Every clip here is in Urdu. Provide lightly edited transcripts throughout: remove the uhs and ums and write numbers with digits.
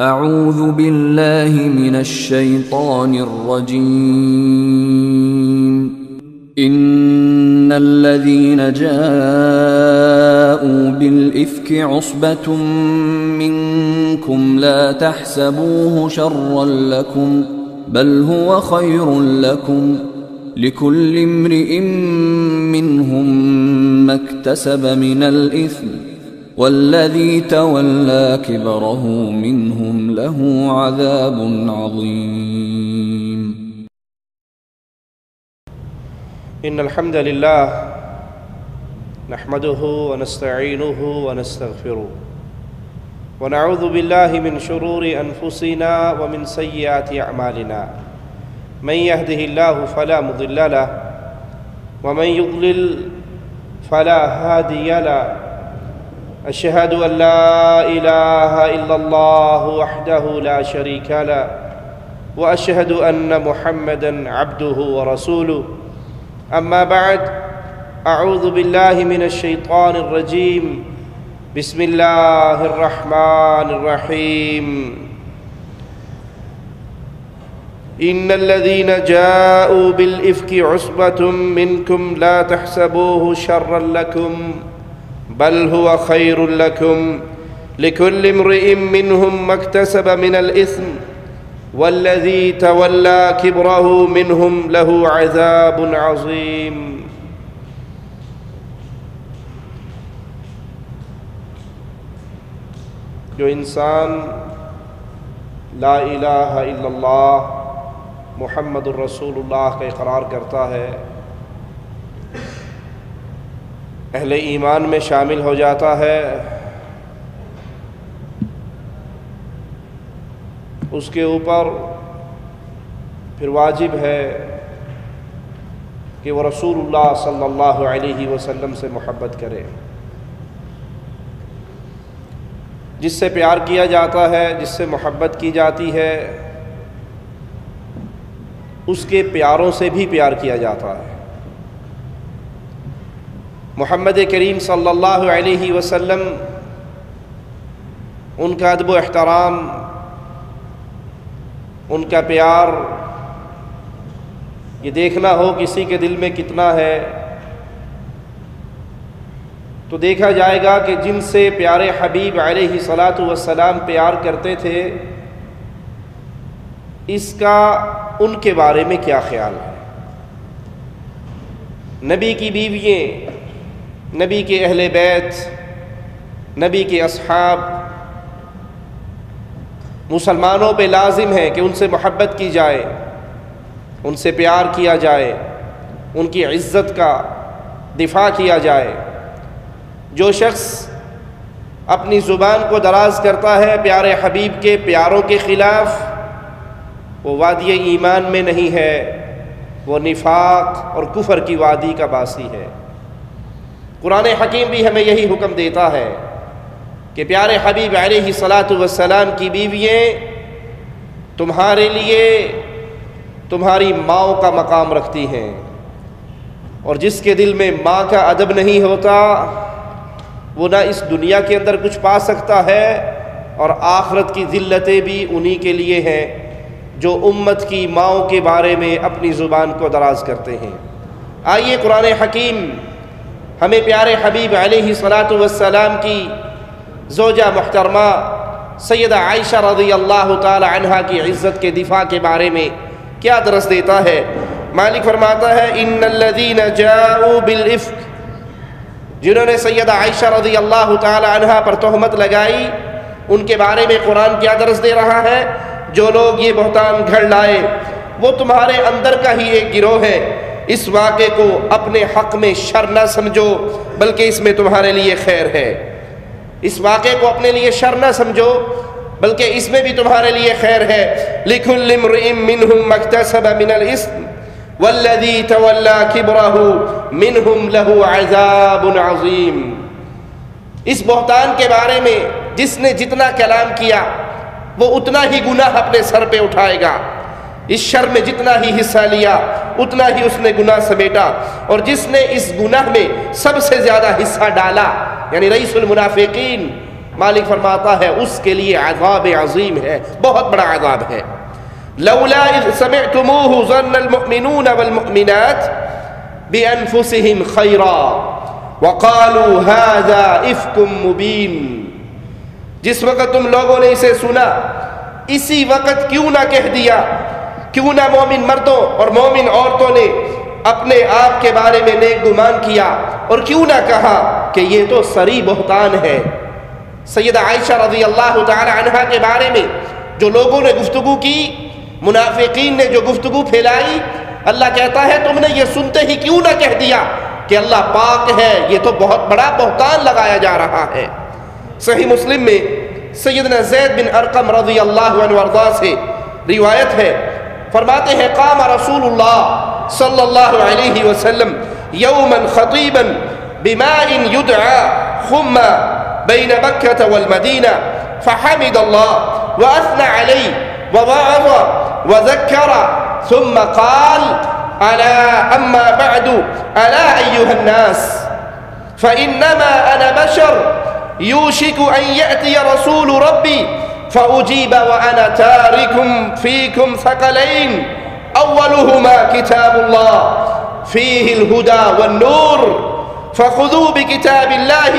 اعوذ باللہ من الشیطان الرجیم ان الذین جاءوا بالافک عصبۃ منکم لا تحسبوه شرا لکم بل هو خیر لکم لكل امرئ منهم ما اكتسب من الإثم والذي تولى كبره منهم له عذاب عظيم. إن الحمد لله نحمده ونستعينه ونستغفره ونعوذ بالله من شرور أنفسنا ومن سيئات أعمالنا. من يهده الله فلا مضل له ومن يضلل فلا هادي له. أشهد أن لا إله إلا الله وحده لا شريك له وأشهد أن محمدا عبده ورسوله. أما بعد، أعوذ بالله من الشيطان الرجيم. بسم الله الرحمن الرحيم. إن الذين جاءوا بالإفك عصبة منكم لا تحسبوه شرا لكم بل هو خير لكم لكل امرئ منهم ما اكتسب من الإثم والذي تولى كبره منهم له عذاب عظيم. جو انسان لا الہ الا اللہ محمد الرسول اللہ کا اقرار کرتا ہے، اہل ایمان میں شامل ہو جاتا ہے، اس کے اوپر پھر واجب ہے کہ وہ رسول اللہ صلی اللہ علیہ وسلم سے محبت کرے. جس سے پیار کیا جاتا ہے، جس سے محبت کی جاتی ہے، اس کے پیاروں سے بھی پیار کیا جاتا ہے. محمد کریم صلی اللہ علیہ وسلم، ان کا ادب و احترام، ان کا پیار، یہ دیکھنا ہو کسی کے دل میں کتنا ہے تو دیکھا جائے گا کہ جن سے پیارے حبیب علیہ الصلاۃ والسلام پیار کرتے تھے، اس کا ان کے بارے میں کیا خیال ہے. نبی کی بیوییں، نبی کے اہل بیت، نبی کے اصحاب، مسلمانوں پہ لازم ہے کہ ان سے محبت کی جائے، ان سے پیار کیا جائے، ان کی عزت کا دفاع کیا جائے. جو شخص اپنی زبان کو دراز کرتا ہے پیارے حبیب کے پیاروں کے خلاف، وہ وادی ایمان میں نہیں ہے، وہ نفاق اور کفر کی وادی کا باسی ہے. قرآن حکیم بھی ہمیں یہی حکم دیتا ہے کہ پیارے حبیب علیہ الصلاۃ والسلام کی بیوییں تمہارے لیے تمہاری ماؤں کا مقام رکھتی ہیں، اور جس کے دل میں ماں کا ادب نہیں ہوتا وہ نہ اس دنیا کے اندر کچھ پا سکتا ہے، اور آخرت کی ذلتیں بھی انہی کے لیے ہیں جو امت کی ماؤں کے بارے میں اپنی زبان کو دراز کرتے ہیں. آئیے قرآن حکیم ہمیں پیارے حبیب علیہ الصلاۃ والسلام کی زوجہ محترمہ سیدہ عائشہ رضی اللہ تعالی عنہا کی عزت کے دفاع کے بارے میں کیا درس دیتا ہے. مالک فرماتا ہے ان الذین جاءوا بالافک، جنہوں نے سیدہ عائشہ رضی اللہ تعالی عنہا پر تہمت لگائی، ان کے بارے میں قرآن کیا درس دے رہا ہے. جو لوگ یہ بہتان گھڑ لائے وہ تمہارے اندر کا ہی ایک گروہ ہے. اس واقعے کو اپنے حق میں شر نہ سمجھو بلکہ اس میں تمہارے لیے خیر ہے. اس واقعے کو اپنے لیے شر نہ سمجھو بلکہ اس میں بھی تمہارے لیے خیر ہے. لِكُلِّ امْرِئٍ مِّنْهُم مَّا اكْتَسَبَ مِنَ الْإِثْمِ وَالَّذِي تَوَلَّى كِبْرَهُ مِنْهُمْ لَهُ عَذَابٌ عَظِيمٌ. اس بہتان کے بارے میں جس نے جتنا کلام کیا وہ اتنا ہی گناہ اپنے سر پہ اٹھائے گا. اس شر میں جتنا ہی حصہ لیا اتنا ہی اس نے گناہ سمیٹا، اور جس نے اس گناہ میں سب سے زیادہ حصہ ڈالا یعنی رئیس المنافقین مالک فرماتا ہے اس کے لیے عذاب عظیم ہے، بہت بڑا عذاب ہے۔ لولا اذ سمعتموه ظن المؤمنون والمؤمنات بانفسهم خیرا وقالوا هذا افک مبین۔ جس وقت تم لوگوں نے اسے سنا، اسی وقت کیوں نہ کہہ دیا، کیوں نہ مومن مردوں اور مومن عورتوں نے اپنے آپ کے بارے میں نیک گمان کیا، اور کیوں نہ کہا کہ یہ تو سری بہتان ہے۔ سیدہ عائشہ رضی اللہ تعالی عنہا کے بارے میں جو لوگوں نے گفتگو کی، منافقین نے جو گفتگو پھیلائی، اللہ کہتا ہے تم نے یہ سنتے ہی کیوں نہ کہہ دیا کہ اللہ پاک ہے، یہ تو بہت بڑا بہتان لگایا جا رہا ہے۔ صحیح مسلم میں سیدنا زید بن ارقم رضی اللہ عنہ وارضاہ سے روایت ہے، فرماتے ہیں قام رسول اللہ صلی اللہ علیہ وسلم یوما خطیبا بماء يدعى خما بین مکہ والمدینہ فحمد اللہ واثنى علیہ ووعظ وذکر ثم قال الا اما بعد الا ایها الناس فانما انا بشر يوشك ان ياتي رسول ربي فاجيب وانا تارك فيكم ثقلين اولهما كتاب الله فيه الهدى والنور فخذوا بكتاب الله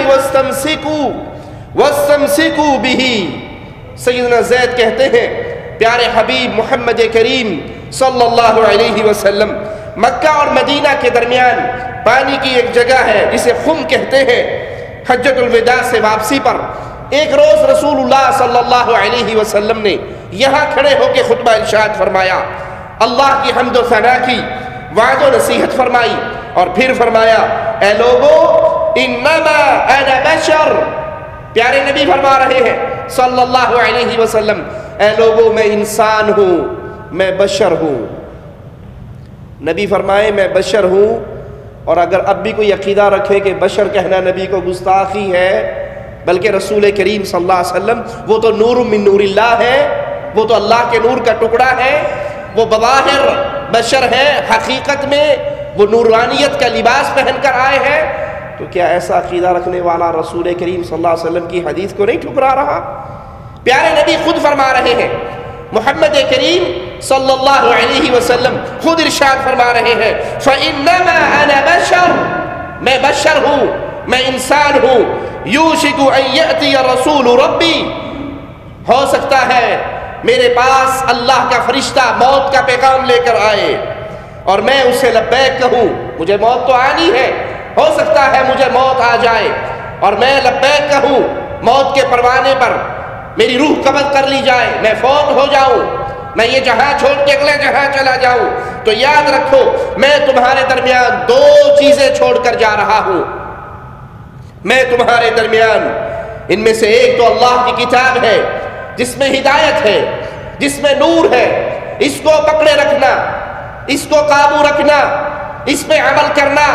واستمسكوا به۔ سیدنا زید کہتے ہیں پیارے حبیب محمد کریم صلی اللہ علیہ وسلم مکہ اور مدینہ کے درمیان پانی کی ایک جگہ ہے جسے خم کہتے ہیں، حجۃ الوداع سے واپسی پر ایک روز رسول اللہ صلی اللہ علیہ وسلم نے یہاں کھڑے ہو کے خطبہ ارشاد فرمایا، اللہ کی حمد و ثنا کی، وعظ و نصیحت فرمائی، اور پھر فرمایا اے لوگو انما انا بشر۔ پیارے نبی فرما رہے ہیں صلی اللہ علیہ وسلم، اے لوگو میں انسان ہوں، میں بشر ہوں۔ نبی فرمائے میں بشر ہوں، اور اگر اب بھی کوئی عقیدہ رکھے کہ بشر کہنا نبی کو گستاخی ہے، بلکہ رسول کریم صلی اللہ علیہ وسلم وہ تو نور من نور اللہ ہے، وہ تو اللہ کے نور کا ٹکڑا ہے، وہ بظاہر بشر ہے، حقیقت میں وہ نورانیت کا لباس پہن کر آئے ہیں، تو کیا ایسا عقیدہ رکھنے والا رسول کریم صلی اللہ علیہ وسلم کی حدیث کو نہیں ٹھکرا رہا؟ پیارے نبی خود فرما رہے ہیں، محمد کریم صلی اللہ علیہ وسلم خود ارشاد فرما رہے ہیں فَإِنَّمَا أَنَا بَشَرٌ، میں بشر ہوں، میں انسان ہوں، یوشک ان یأتی رسول ربی، ہو سکتا ہے میرے پاس اللہ کا فرشتہ موت کا پیغام لے کر آئے اور میں اسے لبیک کہوں، مجھے موت تو آنی ہے، ہو سکتا ہے مجھے موت آ جائے اور میں لبیک کہوں، موت کے پروانے پر میری روح قبض کر لی جائے، میں فوت ہو جاؤں، میں یہ جہاں چھوڑ کے اگلے جہاں چلا جاؤں، تو یاد رکھو میں تمہارے درمیان دو چیزیں چھوڑ کر جا رہا ہوں، میں تمہارے درمیان ان میں سے ایک تو اللہ کی کتاب ہے جس میں ہدایت ہے، جس میں نور ہے، اس کو پکڑے رکھنا، اس کو قابو رکھنا، اس میں عمل کرنا،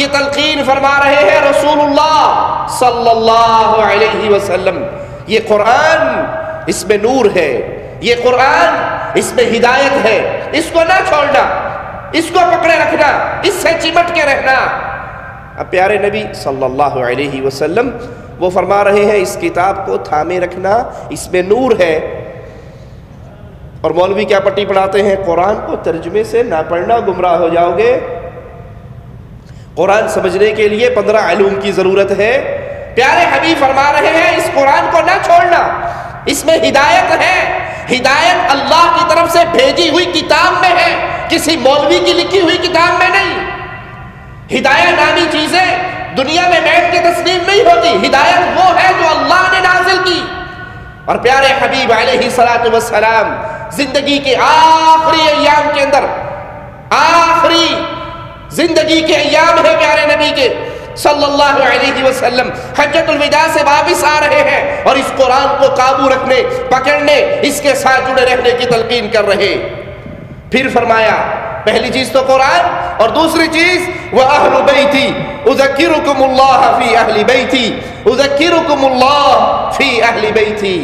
یہ تلقین فرما رہے ہیں رسول اللہ صلی اللہ علیہ وسلم۔ یہ قرآن اس میں نور ہے، یہ قرآن اس میں ہدایت ہے، اس کو نہ چھوڑنا، اس کو پکڑے رکھنا، اس سے چمٹ کے رہنا۔ اب پیارے نبی صلی اللہ علیہ وسلم وہ فرما رہے ہیں اس کتاب کو تھامے رکھنا، اس میں نور ہے، اور مولوی کیا پٹی پڑھاتے ہیں، قرآن کو ترجمے سے نہ پڑھنا گمراہ ہو جاؤ گے۔ قرآن سمجھنے کے لیے 15 علوم کی ضرورت ہے۔ پیارے حبیب فرما رہے ہیں اس قرآن کو نہ چھوڑنا، اس میں ہدایت ہے، ہدایت اللہ کی طرف سے بھیجی ہوئی کتاب میں ہے، کسی مولوی کی لکھی ہوئی کتاب میں نہیں۔ ہدایت نامی چیزیں دنیا میں بیٹھ کے تسلیم نہیں ہوتی، ہدایت وہ ہے جو اللہ نے نازل کی۔ اور پیارے حبیب علیہ السلام زندگی کے آخری ایام کے اندر، آخری زندگی کے ایام ہے پیارے نبی کے صلی اللہ علیہ وسلم، حجۃ الوداع سے واپس آ رہے ہیں اور اس قرآن کو قابو رکھنے، پکڑنے، اس کے ساتھ جڑے رہنے کی تلقین کر رہے۔ پھر فرمایا پہلی چیز تو قرآن، اور دوسری چیز وَأَهْلُ بَيْتِي أُذَكِّرُكُمُ اللَّهَ فِي أَهْلِ بَيْتِي أُذَكِّرُكُمُ اللَّهَ فِي أَهْلِ بَيْتِي،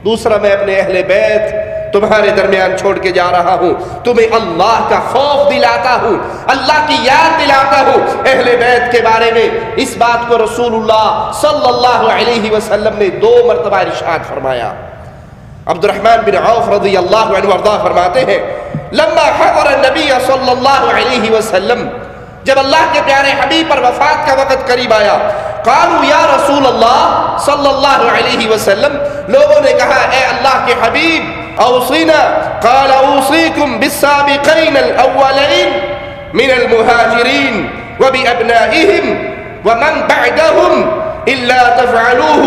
دوسرا میں اپنے اہل بیت تمہارے درمیان چھوڑ کے جا رہا ہوں، تمہیں اللہ کا خوف دلاتا ہوں، اللہ کی یاد دلاتا ہوں۔ اہل بیت کے بارے میں اس بات کو رسول اللہ صلی اللہ علیہ وسلم نے 2 مرتبہ ارشاد فرمایا۔ عبد الرحمن بن عوف رضی اللہ عنہ وارضاہ فرماتے ہیں لما حضر النبی صلی اللہ علیہ وسلم، جب اللہ کے پیارے حبیب پر وفات کا وقت قریب آیا، قالوا یا رسول اللہ صلی اللہ علیہ وسلم، لوگوں نے کہا اے اللہ کے حبیب اوصینا، قال اوصیکم بالسابقین الاولین من المہاجرین وبابنائہم ومن بعدہم الا تفعلوه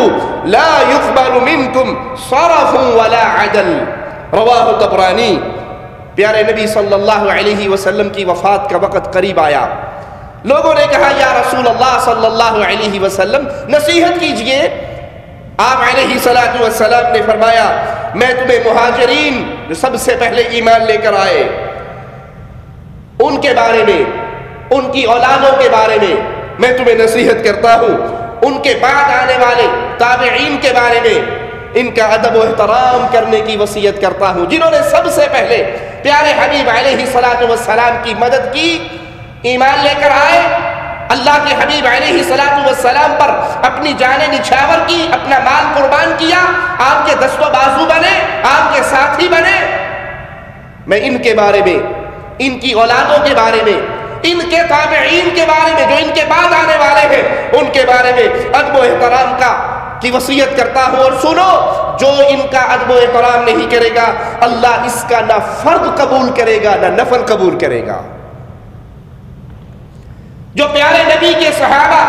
لا يقبل منکم صرف ولا عدل، رواہ طبرانی۔ پیارے نبی صلی اللہ علیہ وسلم کی وفات کا وقت قریب آیا، لوگوں نے کہا یا رسول اللہ صلی اللہ علیہ وسلم نصیحت کیجئے۔ آپ علیہ السلام نے فرمایا میں تمہیں مہاجرین جو سب سے پہلے ایمان لے کر آئے ان کے بارے میں، ان کی اولادوں کے بارے میں تمہیں نصیحت کرتا ہوں، ان کے بعد آنے والے تابعین کے بارے میں ان کا ادب و احترام کرنے کی وصیت کرتا ہوں، جنہوں نے سب سے پہلے پیارے حبیب علیہ السلام کی مدد کی، ایمان لے کر آئے، اللہ کے حبیب علیہ السلام پر اپنی جانیں نچھاور کی، اپنا مال قربان کیا، آپ کے دست و بازو بنے، آپ کے ساتھی بنے۔ میں ان کے بارے میں، ان کی اولادوں کے بارے میں، ان کے تابعین کے بارے میں جو ان کے بعد آنے والے ہیں ان کے بارے میں ادب و احترام کی وصیت کرتا ہوں، اور سنو جو ان کا ادب و احترام نہیں کرے گا اللہ اس کا نہ فرض قبول کرے گا نہ نفل قبول کرے گا۔ جو پیارے نبی کے صحابہ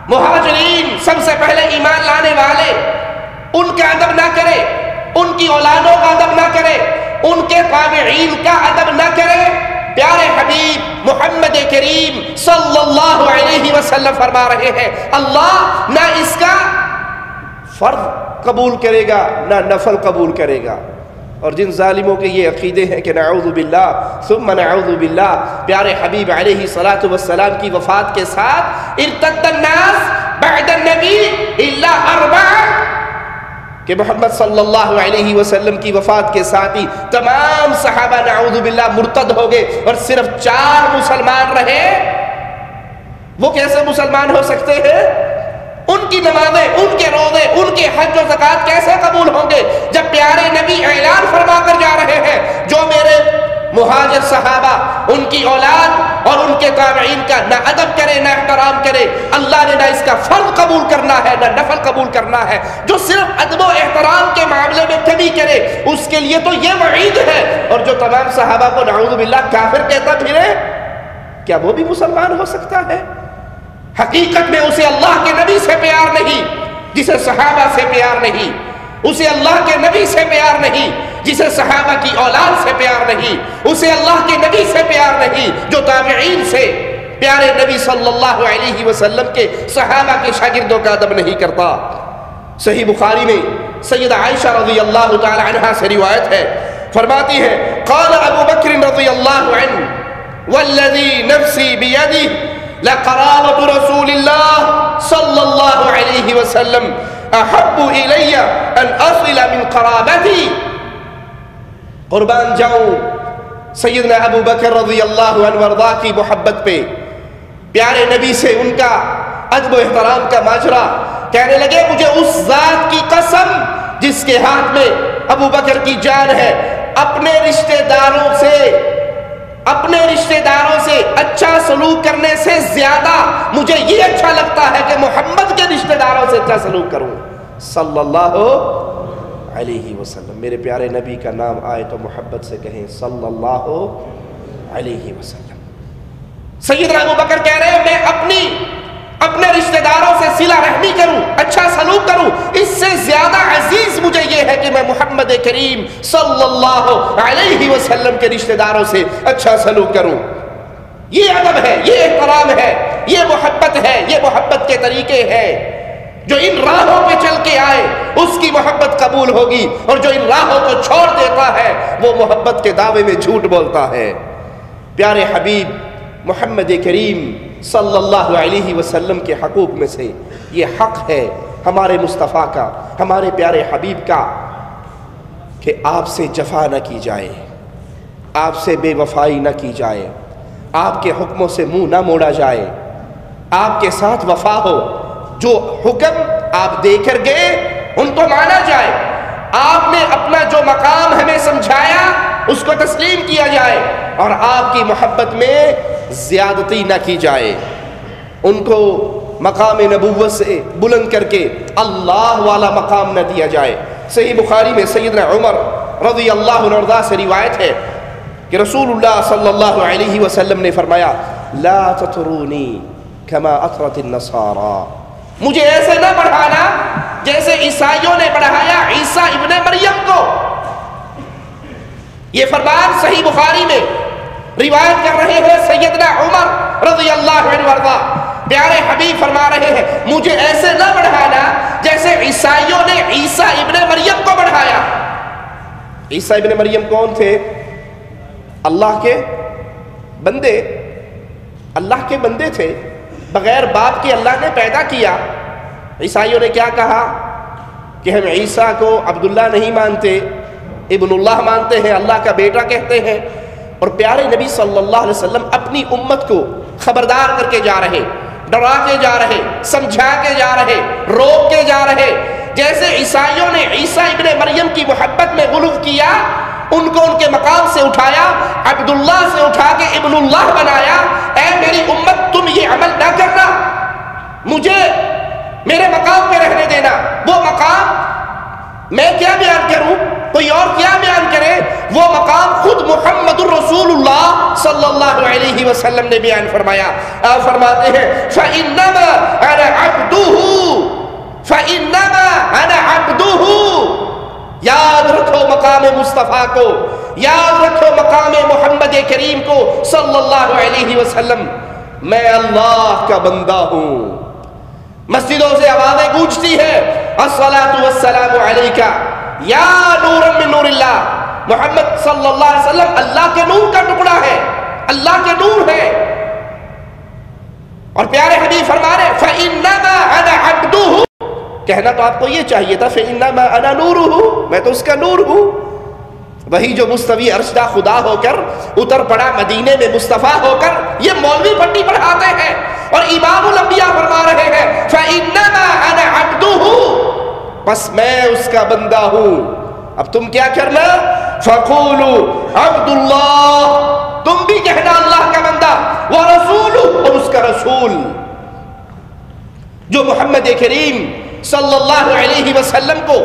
مہاجرین سب سے پہلے ایمان لانے والے ان کا ادب نہ کرے، ان کی اولادوں کا ادب نہ کرے، ان کے تابعین کا ادب نہ کرے، پیارے حبیب محمد کریم صلی اللہ علیہ وسلم فرما رہے ہیں اللہ نہ اس کا فرض قبول کرے گا نہ نفل قبول کرے گا۔ اور جن ظالموں کے یہ عقیدے ہیں کہ نعوذ باللہ ثم نعوذ باللہ، پیارے حبیب علیہ السلام کی وفات کے ساتھ ارتد الناس بعد النبی الا 4، کہ محمد صلی اللہ علیہ وسلم کی وفات کے ساتھ ہی تمام صحابہ نعوذ باللہ مرتد ہو گئے اور صرف 4 مسلمان رہے۔ وہ کیسے مسلمان ہو سکتے ہیں؟ ان کی نمازیں، ان کے روزے، ان کے حج و زکوٰۃ کیسے قبول ہوں گے جب پیارے نبی اعلان فرما کر جا رہے ہیں جو میرے مہاجر صحابہ ان کی اولاد اور ان کے تابعین کا نہ ادب کرے نہ احترام کرے، اللہ نے نہ اس کا فرض قبول کرنا ہے نہ نفل قبول کرنا ہے۔ جو صرف ادب و احترام کے معاملے میں کمی کرے اس کے لیے تو یہ وعید ہے، اور جو تمام صحابہ کو نعوذ باللہ کافر کہتا پھرے کیا وہ بھی مسلمان ہو سکتا ہے؟ حقیقت میں اسے اللہ کے نبی سے پیار نہیں جسے صحابہ سے پیار نہیں، اسے اللہ کے نبی سے پیار نہیں جسے صحابہ کی اولاد سے پیار نہیں، اسے اللہ کے نبی سے پیار نہیں جو تابعین سے پیارے نبی صلی اللہ علیہ وسلم کے صحابہ کے شاگردوں کا ادب نہیں کرتا۔ صحیح بخاری میں سیدہ عائشہ رضی اللہ تعالی عنہا سے روایت ہے، فرماتی ہے قال ابو بکر رضی اللہ عنہ والذی نفسی بیدہ لقرابۃ رسول اللہ صلی اللہ علیہ وسلم احب الی ان اصل من قرابتی، قربان جاؤں سیدنا ابو بکر رضی اللہ عنہ وارضاہ کی محبت پہ، پیارے نبی سے ان کا ادب و احترام کا ماجرا، کہنے لگے مجھے اس ذات کی قسم جس کے ہاتھ میں ابو بکر کی جان ہے، اپنے رشتہ داروں سے اچھا سلوک کرنے سے زیادہ مجھے یہ اچھا لگتا ہے کہ محمد کے رشتہ داروں سے اچھا سلوک کروں صلی اللہ علیہ وسلم۔ میرے پیارے نبی کا نام آئے تو محبت سے کہیں صلی اللہ علیہ وسلم۔ سیدنا ابو بکر کہہ رہے ہیں میں اپنے رشتہ داروں سے صلہ رحمی کروں، اچھا سلوک کروں، اس سے زیادہ عزیز مجھے یہ ہے کہ میں محمد کریم صلی اللہ علیہ وسلم کے رشتہ داروں سے اچھا سلوک کروں۔ یہ ادب ہے، یہ احترام ہے، یہ محبت ہے، یہ محبت کے طریقے ہیں۔ جو ان راہوں پہ چل کے آئے اس کی محبت قبول ہوگی، اور جو ان راہوں کو چھوڑ دیتا ہے وہ محبت کے دعوے میں جھوٹ بولتا ہے۔ پیارے حبیب محمد کریم صلی اللہ علیہ وسلم کے حقوق میں سے یہ حق ہے ہمارے مصطفیٰ کا، ہمارے پیارے حبیب کا کہ آپ سے جفا نہ کی جائے، آپ سے بے وفائی نہ کی جائے، آپ کے حکموں سے منہ نہ موڑا جائے، آپ کے ساتھ وفا ہو، جو حکم آپ دے کر گئے ان کو مانا جائے، آپ نے اپنا جو مقام ہمیں سمجھایا اس کو تسلیم کیا جائے، اور آپ کی محبت میں زیادتی نہ کی جائے، ان کو مقام نبوت سے بلند کر کے اللہ والا مقام نہ دیا جائے۔ صحیح بخاری میں سیدنا عمر رضی اللہ عنہ سے روایت ہے کہ رسول اللہ صلی اللہ علیہ وسلم نے فرمایا لا تطرونی کما اطرت النصارى، مجھے ایسے نہ بڑھانا جیسے عیسائیوں نے بڑھایا عیسیٰ ابن مریم کو۔ یہ فرمان صحیح بخاری میں روایت کر رہے ہیں سیدنا عمر رضی اللہ عنہ وارضا، پیارے حبیب فرما رہے ہیں مجھے ایسے نہ بڑھانا جیسے عیسائیوں نے عیسیٰ ابن مریم کو بڑھایا۔ عیسیٰ ابن مریم کون تھے؟ اللہ کے بندے، اللہ کے بندے تھے، بغیر باپ کے اللہ نے پیدا کیا۔ عیسائیوں نے کیا کہا کہ ہم عیسیٰ کو عبداللہ نہیں مانتے، ابن اللہ مانتے ہیں، اللہ کا بیٹا کہتے ہیں۔ اور پیارے نبی صلی اللہ علیہ وسلم اپنی امت کو خبردار کر کے جا رہے، ڈرا کے جا رہے، سمجھا کے جا رہے، روک کے جا رہے۔ جیسے عیسائیوں نے عیسیٰ ابن مریم کی محبت میں غلو کیا، ان کو ان کے مقام سے اٹھایا، عبداللہ سے اٹھا کے ابن اللہ بنایا، اے میری امت تم یہ عمل نہ کرنا، مجھے میرے مقام پہ رہنے دینا۔ وہ مقام میں کیا بیان کروں، کوئی اور کیا بیان کرے، وہ مقام خود محمد الرسول اللہ صلی اللہ علیہ وسلم نے بیان فرمایا۔ آپ فرماتے ہیں فَإِنَّمَا أَنَا عَبْدُهُ فَإِنَّمَا أَنَا عَبْدُهُ، یاد رکھو مقام مصطفیٰ کو، یاد رکھو مقام محمد کریم کو صلی اللہ علیہ وسلم، میں اللہ کا بندہ ہوں۔ مسجدوں سے آوازیں گونجتی ہیں الصلاۃ والسلام علیک یا نور من نور اللہ، محمد صلی اللہ علیہ وسلم اللہ کے نور کا ٹکڑا ہے، اللہ کے نور ہے۔ اور پیارے حبیب فرما رہے فَإِنَّمَا أَنَا عَبْدُهُ، کہنا تو آپ کو یہ چاہیے تھا فَإِنَّمَا أَنَا نُورُهُ، میں تو اس کا نور ہوں۔ وہی جو مستوی عرشدہ خدا ہو کر اتر پڑا مدینے میں مصطفیٰ ہو کر، یہ مولوی پٹی پڑھاتے ہیں، اور امام الانبیاء فرما رہے ہیں فَإِنَّمَا أَنَا عَبْدُهُ، بس میں اس کا بندہ ہوں۔ اب تم کیا کرنا، فَقُولُوا عَبْدُ اللَّهِ، تم بھی کہنا اللہ کا بندہ، وَرَسُولُهُ، اور اس کا رسول۔ جو محمد کریم صلی اللہ علیہ وسلم کو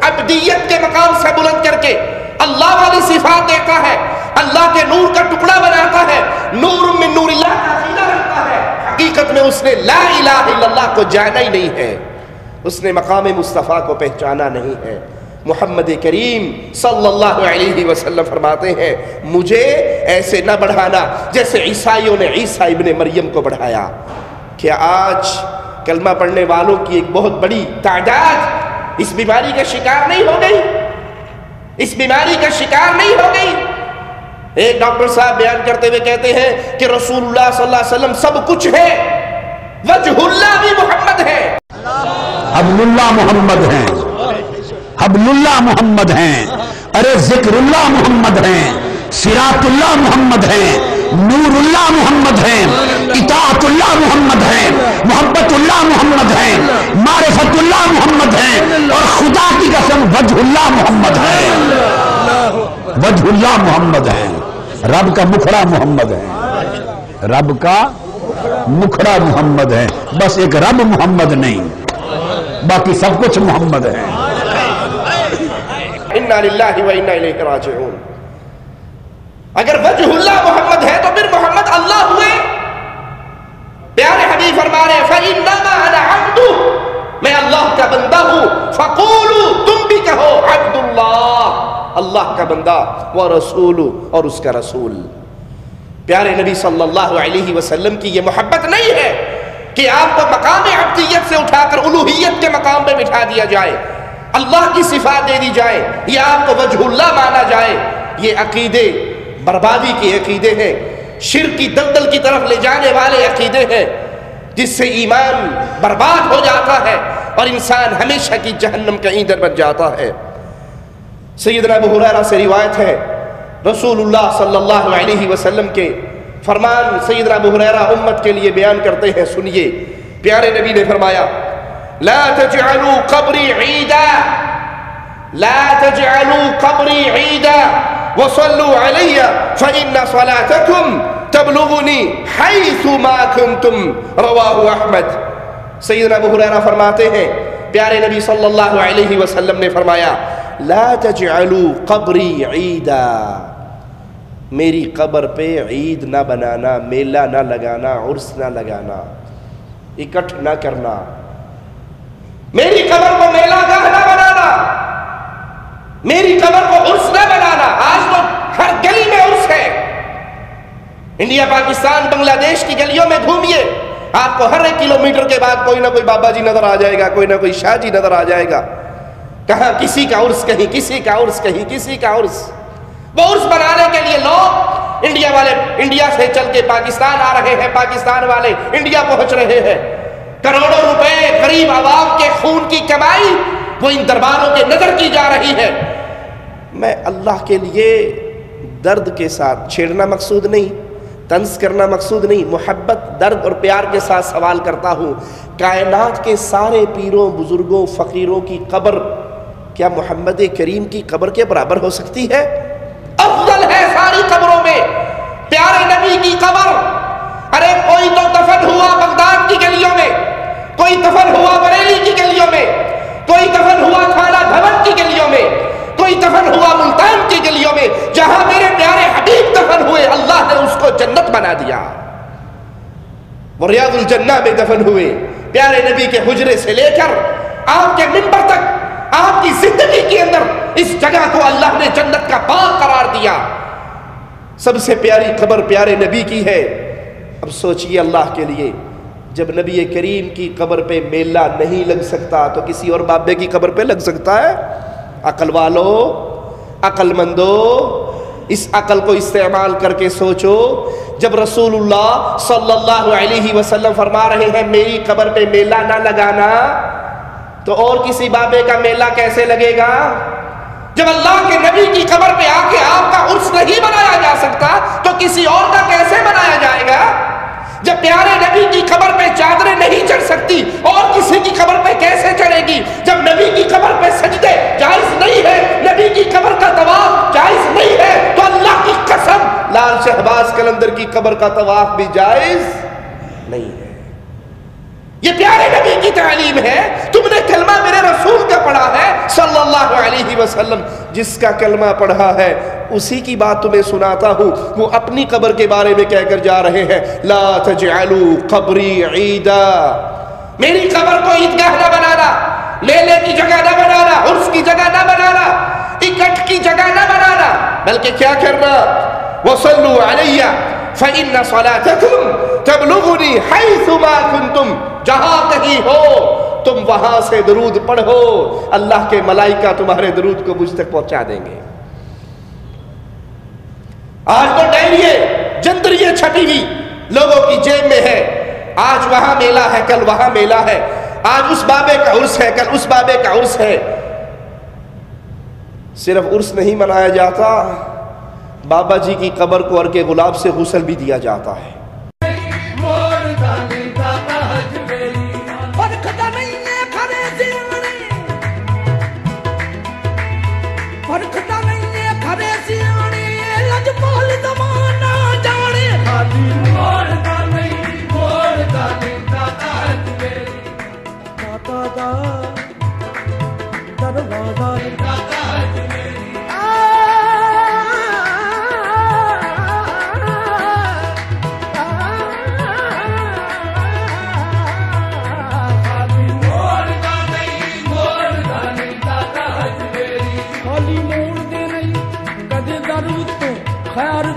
عبدیت کے مقام سے بلند کر کے اللہ والی صفات دیتا ہے، اللہ کے نور کا ٹکڑا بناتا ہے، نور من نور اللہ کا عقیدہ رکھتا ہے، حقیقت میں اس نے لا الہ الا اللہ کو جانا ہی نہیں ہے، اس نے مقام مصطفیٰ کو پہچانا نہیں ہے۔ محمد کریم صلی اللہ علیہ وسلم فرماتے ہیں مجھے ایسے نہ بڑھانا جیسے عیسائیوں نے عیسیٰ ابن مریم کو بڑھایا۔ کیا آج کلمہ پڑھنے والوں کی ایک بہت بڑی تعداد اس بیماری کا شکار نہیں ہو گئی؟ اس بیماری کا شکار نہیں ہو گئی؟ ایک ڈاکٹر صاحب بیان کرتے ہوئے کہتے ہیں کہ رسول اللہ صلی اللہ علیہ وسلم سب کچھ ہے، وجہ اللہ بھی محمد ہے، حبل اللہ محمد ہیں، حبل اللہ محمد ہیں، ارے ذکر اللہ محمد ہیں، صراط اللہ محمد ہیں، نور اللہ محمد ہیں، اطاعت اللہ محمد ہیں، محبت اللہ محمد ہیں، معرفت اللہ محمد ہیں، اور خدا کی قسم وجہ اللہ محمد ہیں، وجہ اللہ محمد ہیں، رب کا مکھڑا محمد ہے، رب کا مکھڑا محمد ہے، بس ایک رب محمد نہیں، باقی سب کچھ محمد ہے۔ انا للہ و انا الیہ راجعون۔ اگر وجہ اللہ محمد ہے تو پھر محمد اللہ ہوئے۔ پیارے حبیب فرما رہے ہیں فَإِنَّمَا أَنَا عَبْدُ، میں اللہ کا بندہ ہوں، فَقُولُوا، تم بھی کہو عبد اللہ، اللہ کا بندہ، وَرَسُولُ، اور اس کا رسول۔ پیارے نبی صلی اللہ علیہ وسلم کی یہ محبت نہیں ہے کہ آپ کو مقام عبدیت سے اٹھا کر الوہیت کے مقام پہ بٹھا دیا جائے، اللہ کی صفات دے دی جائے، یا آپ کو وجہ اللہ مانا جائے۔ یہ عقیدے بربادی کے عقیدے ہیں، شرک کی دلدل کی طرف لے جانے والے عقیدے ہیں، جس سے ایمان برباد ہو جاتا ہے اور انسان ہمیشہ کی جہنم کا ایندھن بن جاتا ہے۔ سیدنا ابو ہریرہ سے روایت ہے، رسول اللہ صلی اللہ علیہ وسلم کے فرمان سیدنا ابو ہریرہ امت کے لیے بیان کرتے ہیں، سنیے۔ پیارے نبی نے فرمایا لا تجعلوا قبری عیدا، لا تجعلوا قبری عیدا وصلوا علی فإن صلاتکم تبلغنی حیث ما کنتم، رواہ احمد۔ سیدنا ابو ہریرہ فرماتے ہیں پیارے نبی صلی اللہ علیہ وسلم نے فرمایا لا تجعلوا قبری عیدا، میری قبر پہ عید نہ بنانا، میلہ نہ لگانا، عرس نہ لگانا، اکٹھ نہ کرنا، میری قبر کو میلہ گاہ نہ بنانا، میری قبر کو عرس نہ بنانا۔ آج تو ہر گلی میں عرس ہے، انڈیا پاکستان بنگلہ دیش کی گلیوں میں گھومیے، آپ کو ہر 1 کلومیٹر کے بعد کوئی نہ کوئی بابا جی نظر آ جائے گا، کوئی نہ کوئی شاہ جی نظر آ جائے گا، کہاں کسی کا عرس، کہیں کسی کا عرس، کہیں کسی کا عرس۔ وہ عرس بنانے کے لیے لوگ انڈیا والے انڈیا سے چل کے پاکستان آ رہے ہیں، پاکستان والے انڈیا پہنچ رہے ہیں، کروڑوں روپے غریب عوام کے خون کی کمائی وہ ان درباروں کے نظر کی جا رہی ہے۔ میں اللہ کے لیے درد کے ساتھ، چھیڑنا مقصود نہیں، طنز کرنا مقصود نہیں، محبت، درد اور پیار کے ساتھ سوال کرتا ہوں، کائنات کے سارے پیروں، بزرگوں، فقیروں کی قبر کیا محمد کریم کی قبر کے برابر ہو سکتی ہے؟ افضل ہے ساری قبروں میں پیارے نبی کی قبر۔ ارے کوئی تو دفن ہوا بغداد کی گلیوں میں، کوئی دفن ہوا بریلی کی گلیوں میں، کوئی دفن ہوا تھانہ بھون کی گلیوں میں، کوئی دفن ہوا ملتان کی گلیوں میں، جہاں میرے پیارے حبیب دفن ہوئے اللہ نے اس کو جنت بنا دیا۔ وہ ریاض الجنہ میں دفن ہوئے، پیارے نبی کے حجرے سے لے کر آپ کے منبر تک، آپ کی زندگی کے اندر اس جگہ کو اللہ نے جنت کا باغ قرار دیا۔ سب سے پیاری قبر پیارے نبی کی ہے۔ اب سوچئے اللہ کے لیے، جب نبی کریم کی قبر پہ میلہ نہیں لگ سکتا تو کسی اور بابے کی قبر پہ لگ سکتا ہے؟ عقل والو، عقل مندو، اس عقل کو استعمال کر کے سوچو، جب رسول اللہ صلی اللہ علیہ وسلم فرما رہے ہیں میری قبر پہ میلہ نہ لگانا، تو اور کسی بابے کا میلہ کیسے لگے گا؟ جب اللہ کے نبی کی قبر پہ آ کے آپ کا عرس نہیں بنایا جا سکتا تو کسی اور کا کیسے بنایا جائے گا؟ جب پیارے نبی کی قبر پہ چادریں نہیں چڑھ سکتی اور کسی کی قبر پہ کیسے چڑھے گی؟ جب نبی کی قبر پہ سجدے جائز نہیں ہے، نبی کی قبر کا طواف جائز نہیں ہے، تو اللہ کی قسم لال شہباز قلندر کی قبر کا طواف بھی جائز نہیں ہے۔ یہ پیارے نبی کی تعلیم ہے۔ تم نے کلمہ میرے رسول کا پڑھا ہے صلی اللہ علیہ وسلم، جس کا کلمہ پڑھا ہے اسی کی بات تمہیں سناتا ہوں۔ وہ اپنی قبر کے بارے میں کہہ کر جا رہے ہیں لا تجعلوا قبری عیدا، میری قبر کو عیدگاہ نہ بنانا، میلے کی جگہ نہ بنانا، عرس کی جگہ نہ بنانا، اکٹھ کی جگہ نہ بنانا، بلکہ کیا کرنا؟ وصلوا علی فإن صلاتکم تبلغنی حیث ما کنتم، جہاں کہیں ہو تم وہاں سے درود پڑھو، اللہ کے ملائکہ تمہارے درود کو مجھ تک پہنچا دیں گے۔ آج تو ڈائریے جندریے چھپی ہوئی لوگوں کی جیب میں ہے، آج وہاں میلہ ہے، کل وہاں میلہ ہے، آج اس بابے کا عرس ہے، کل اس بابے کا عرس ہے۔ صرف عرس نہیں منایا جاتا، بابا جی کی قبر کو عرق گلاب سے غسل بھی دیا جاتا ہے۔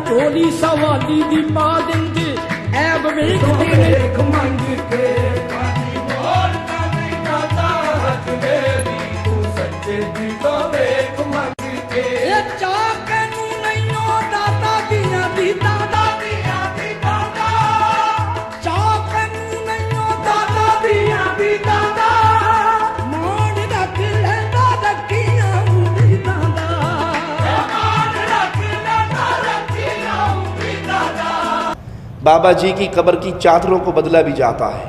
ٹولی سوالی دی پا دیں گے ایب ویک دیکھ منگ کے کانی مور کانی دادا حج میری تو سچے دی تو ویک منگ کے چاکے نو نہیں ہو دادا دیا دی دادا دیا دی دادا چاکے نو نہیں ہو دادا دیا دی دادا مان رکھ لے دادا کیا دی دادا بابا جی کی قبر کی چادروں کو بدلا بھی جاتا ہے.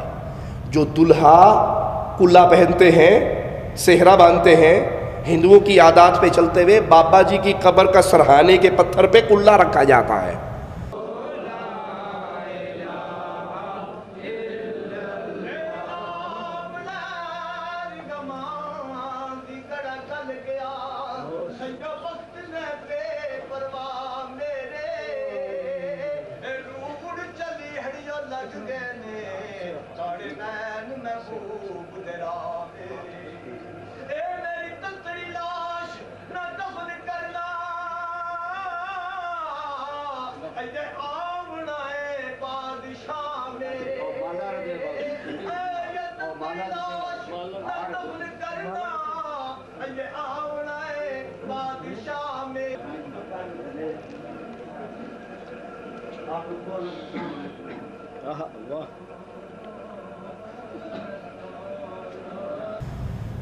جو دلہا کلا پہنتے ہیں، صحرا باندھتے ہیں، ہندوؤں کی عادات پہ چلتے ہوئے بابا جی کی قبر کا سرہانے کے پتھر پہ کلا رکھا جاتا ہے.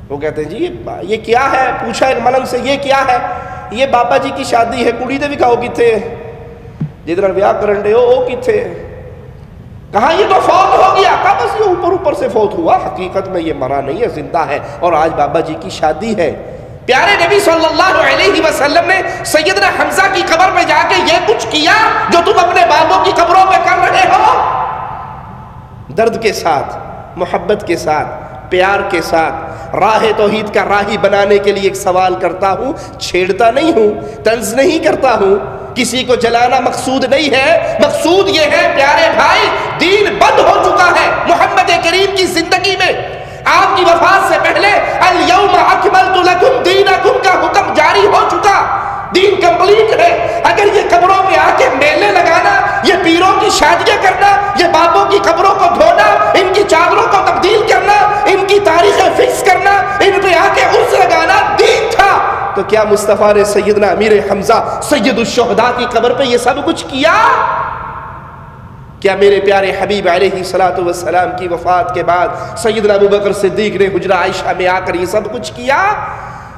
وہ کہتے ہیں جی یہ کیا ہے؟ پوچھا ایک ملنگ سے یہ کیا ہے؟ یہ بابا جی کی شادی ہے. کڑی دے بھی کہو کتھے جدھر ویاہ کرن دے ہو کتھے؟ کہاں یہ تو فوت ہو گیا. کہا بس یہ اوپر سے فوت ہوا، حقیقت میں یہ مرا نہیں ہے، زندہ ہے اور آج بابا جی کی شادی ہے. پیارے نبی صلی اللہ علیہ وسلم نے سیدنا حمزہ کی قبر پہ جا کے یہ کچھ کیا جو تم اپنے بابوں کی قبروں پہ کر رہے ہو. درد کے ساتھ، محبت کے ساتھ، پیار کے ساتھ راہ توحید کا راہی بنانے کے لیے ایک سوال کرتا ہوں. چھیڑتا نہیں ہوں، طنز نہیں کرتا ہوں، کسی کو جلانا مقصود نہیں ہے. مقصود یہ ہے پیارے بھائی، دین بند ہو چکا ہے محمد کریم کی زندگی میں. آپ کی وفات سے پہلے الیوم اکملت لکم دینکم کا حکم جاری ہو چکا. دین کمپلیٹ ہے. اگر یہ قبروں میں آ کے میلے لگانا، یہ پیروں کی شادیاں کرنا، یہ باپوں کی قبروں کو دھونا، ان کی چادروں کو تبدیل کرنا، ان کی تاریخیں فکس کرنا، ان پہ آ کے عرس لگانا دین تھا، تو کیا مصطفیٰ نے سیدنا امیر حمزہ سید الشہداء کی قبر پہ یہ سب کچھ کیا؟ کیا میرے پیارے حبیب علیہ السلام کی وفات کے بعد سیدنا ابوبکر صدیق نے حجرہ عائشہ میں آ کر یہ سب کچھ کیا؟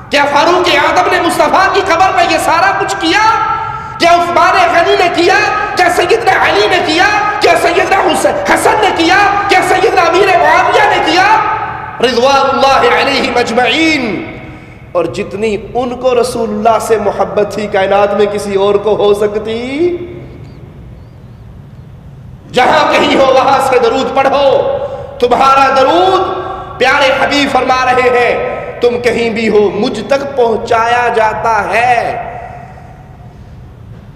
کیا فاروق اعظم نے مصطفیٰ کی قبر پہ یہ سارا کچھ کیا؟ کیا عثمان غنی نے کیا؟ کیا سیدنا علی نے کیا؟ کیا سیدنا حسن نے کیا؟ کیا سیدنا امیر معاویہ نے کیا؟ رضوان اللہ علیہم اجمعین. اور جتنی ان کو رسول اللہ سے محبت تھی کائنات میں کسی اور کو ہو سکتی؟ جہاں کہیں ہو وہاں سے درود پڑھو. تمہارا درود پیارے حبیب فرما رہے ہیں تم کہیں بھی ہو مجھ تک پہنچایا جاتا ہے.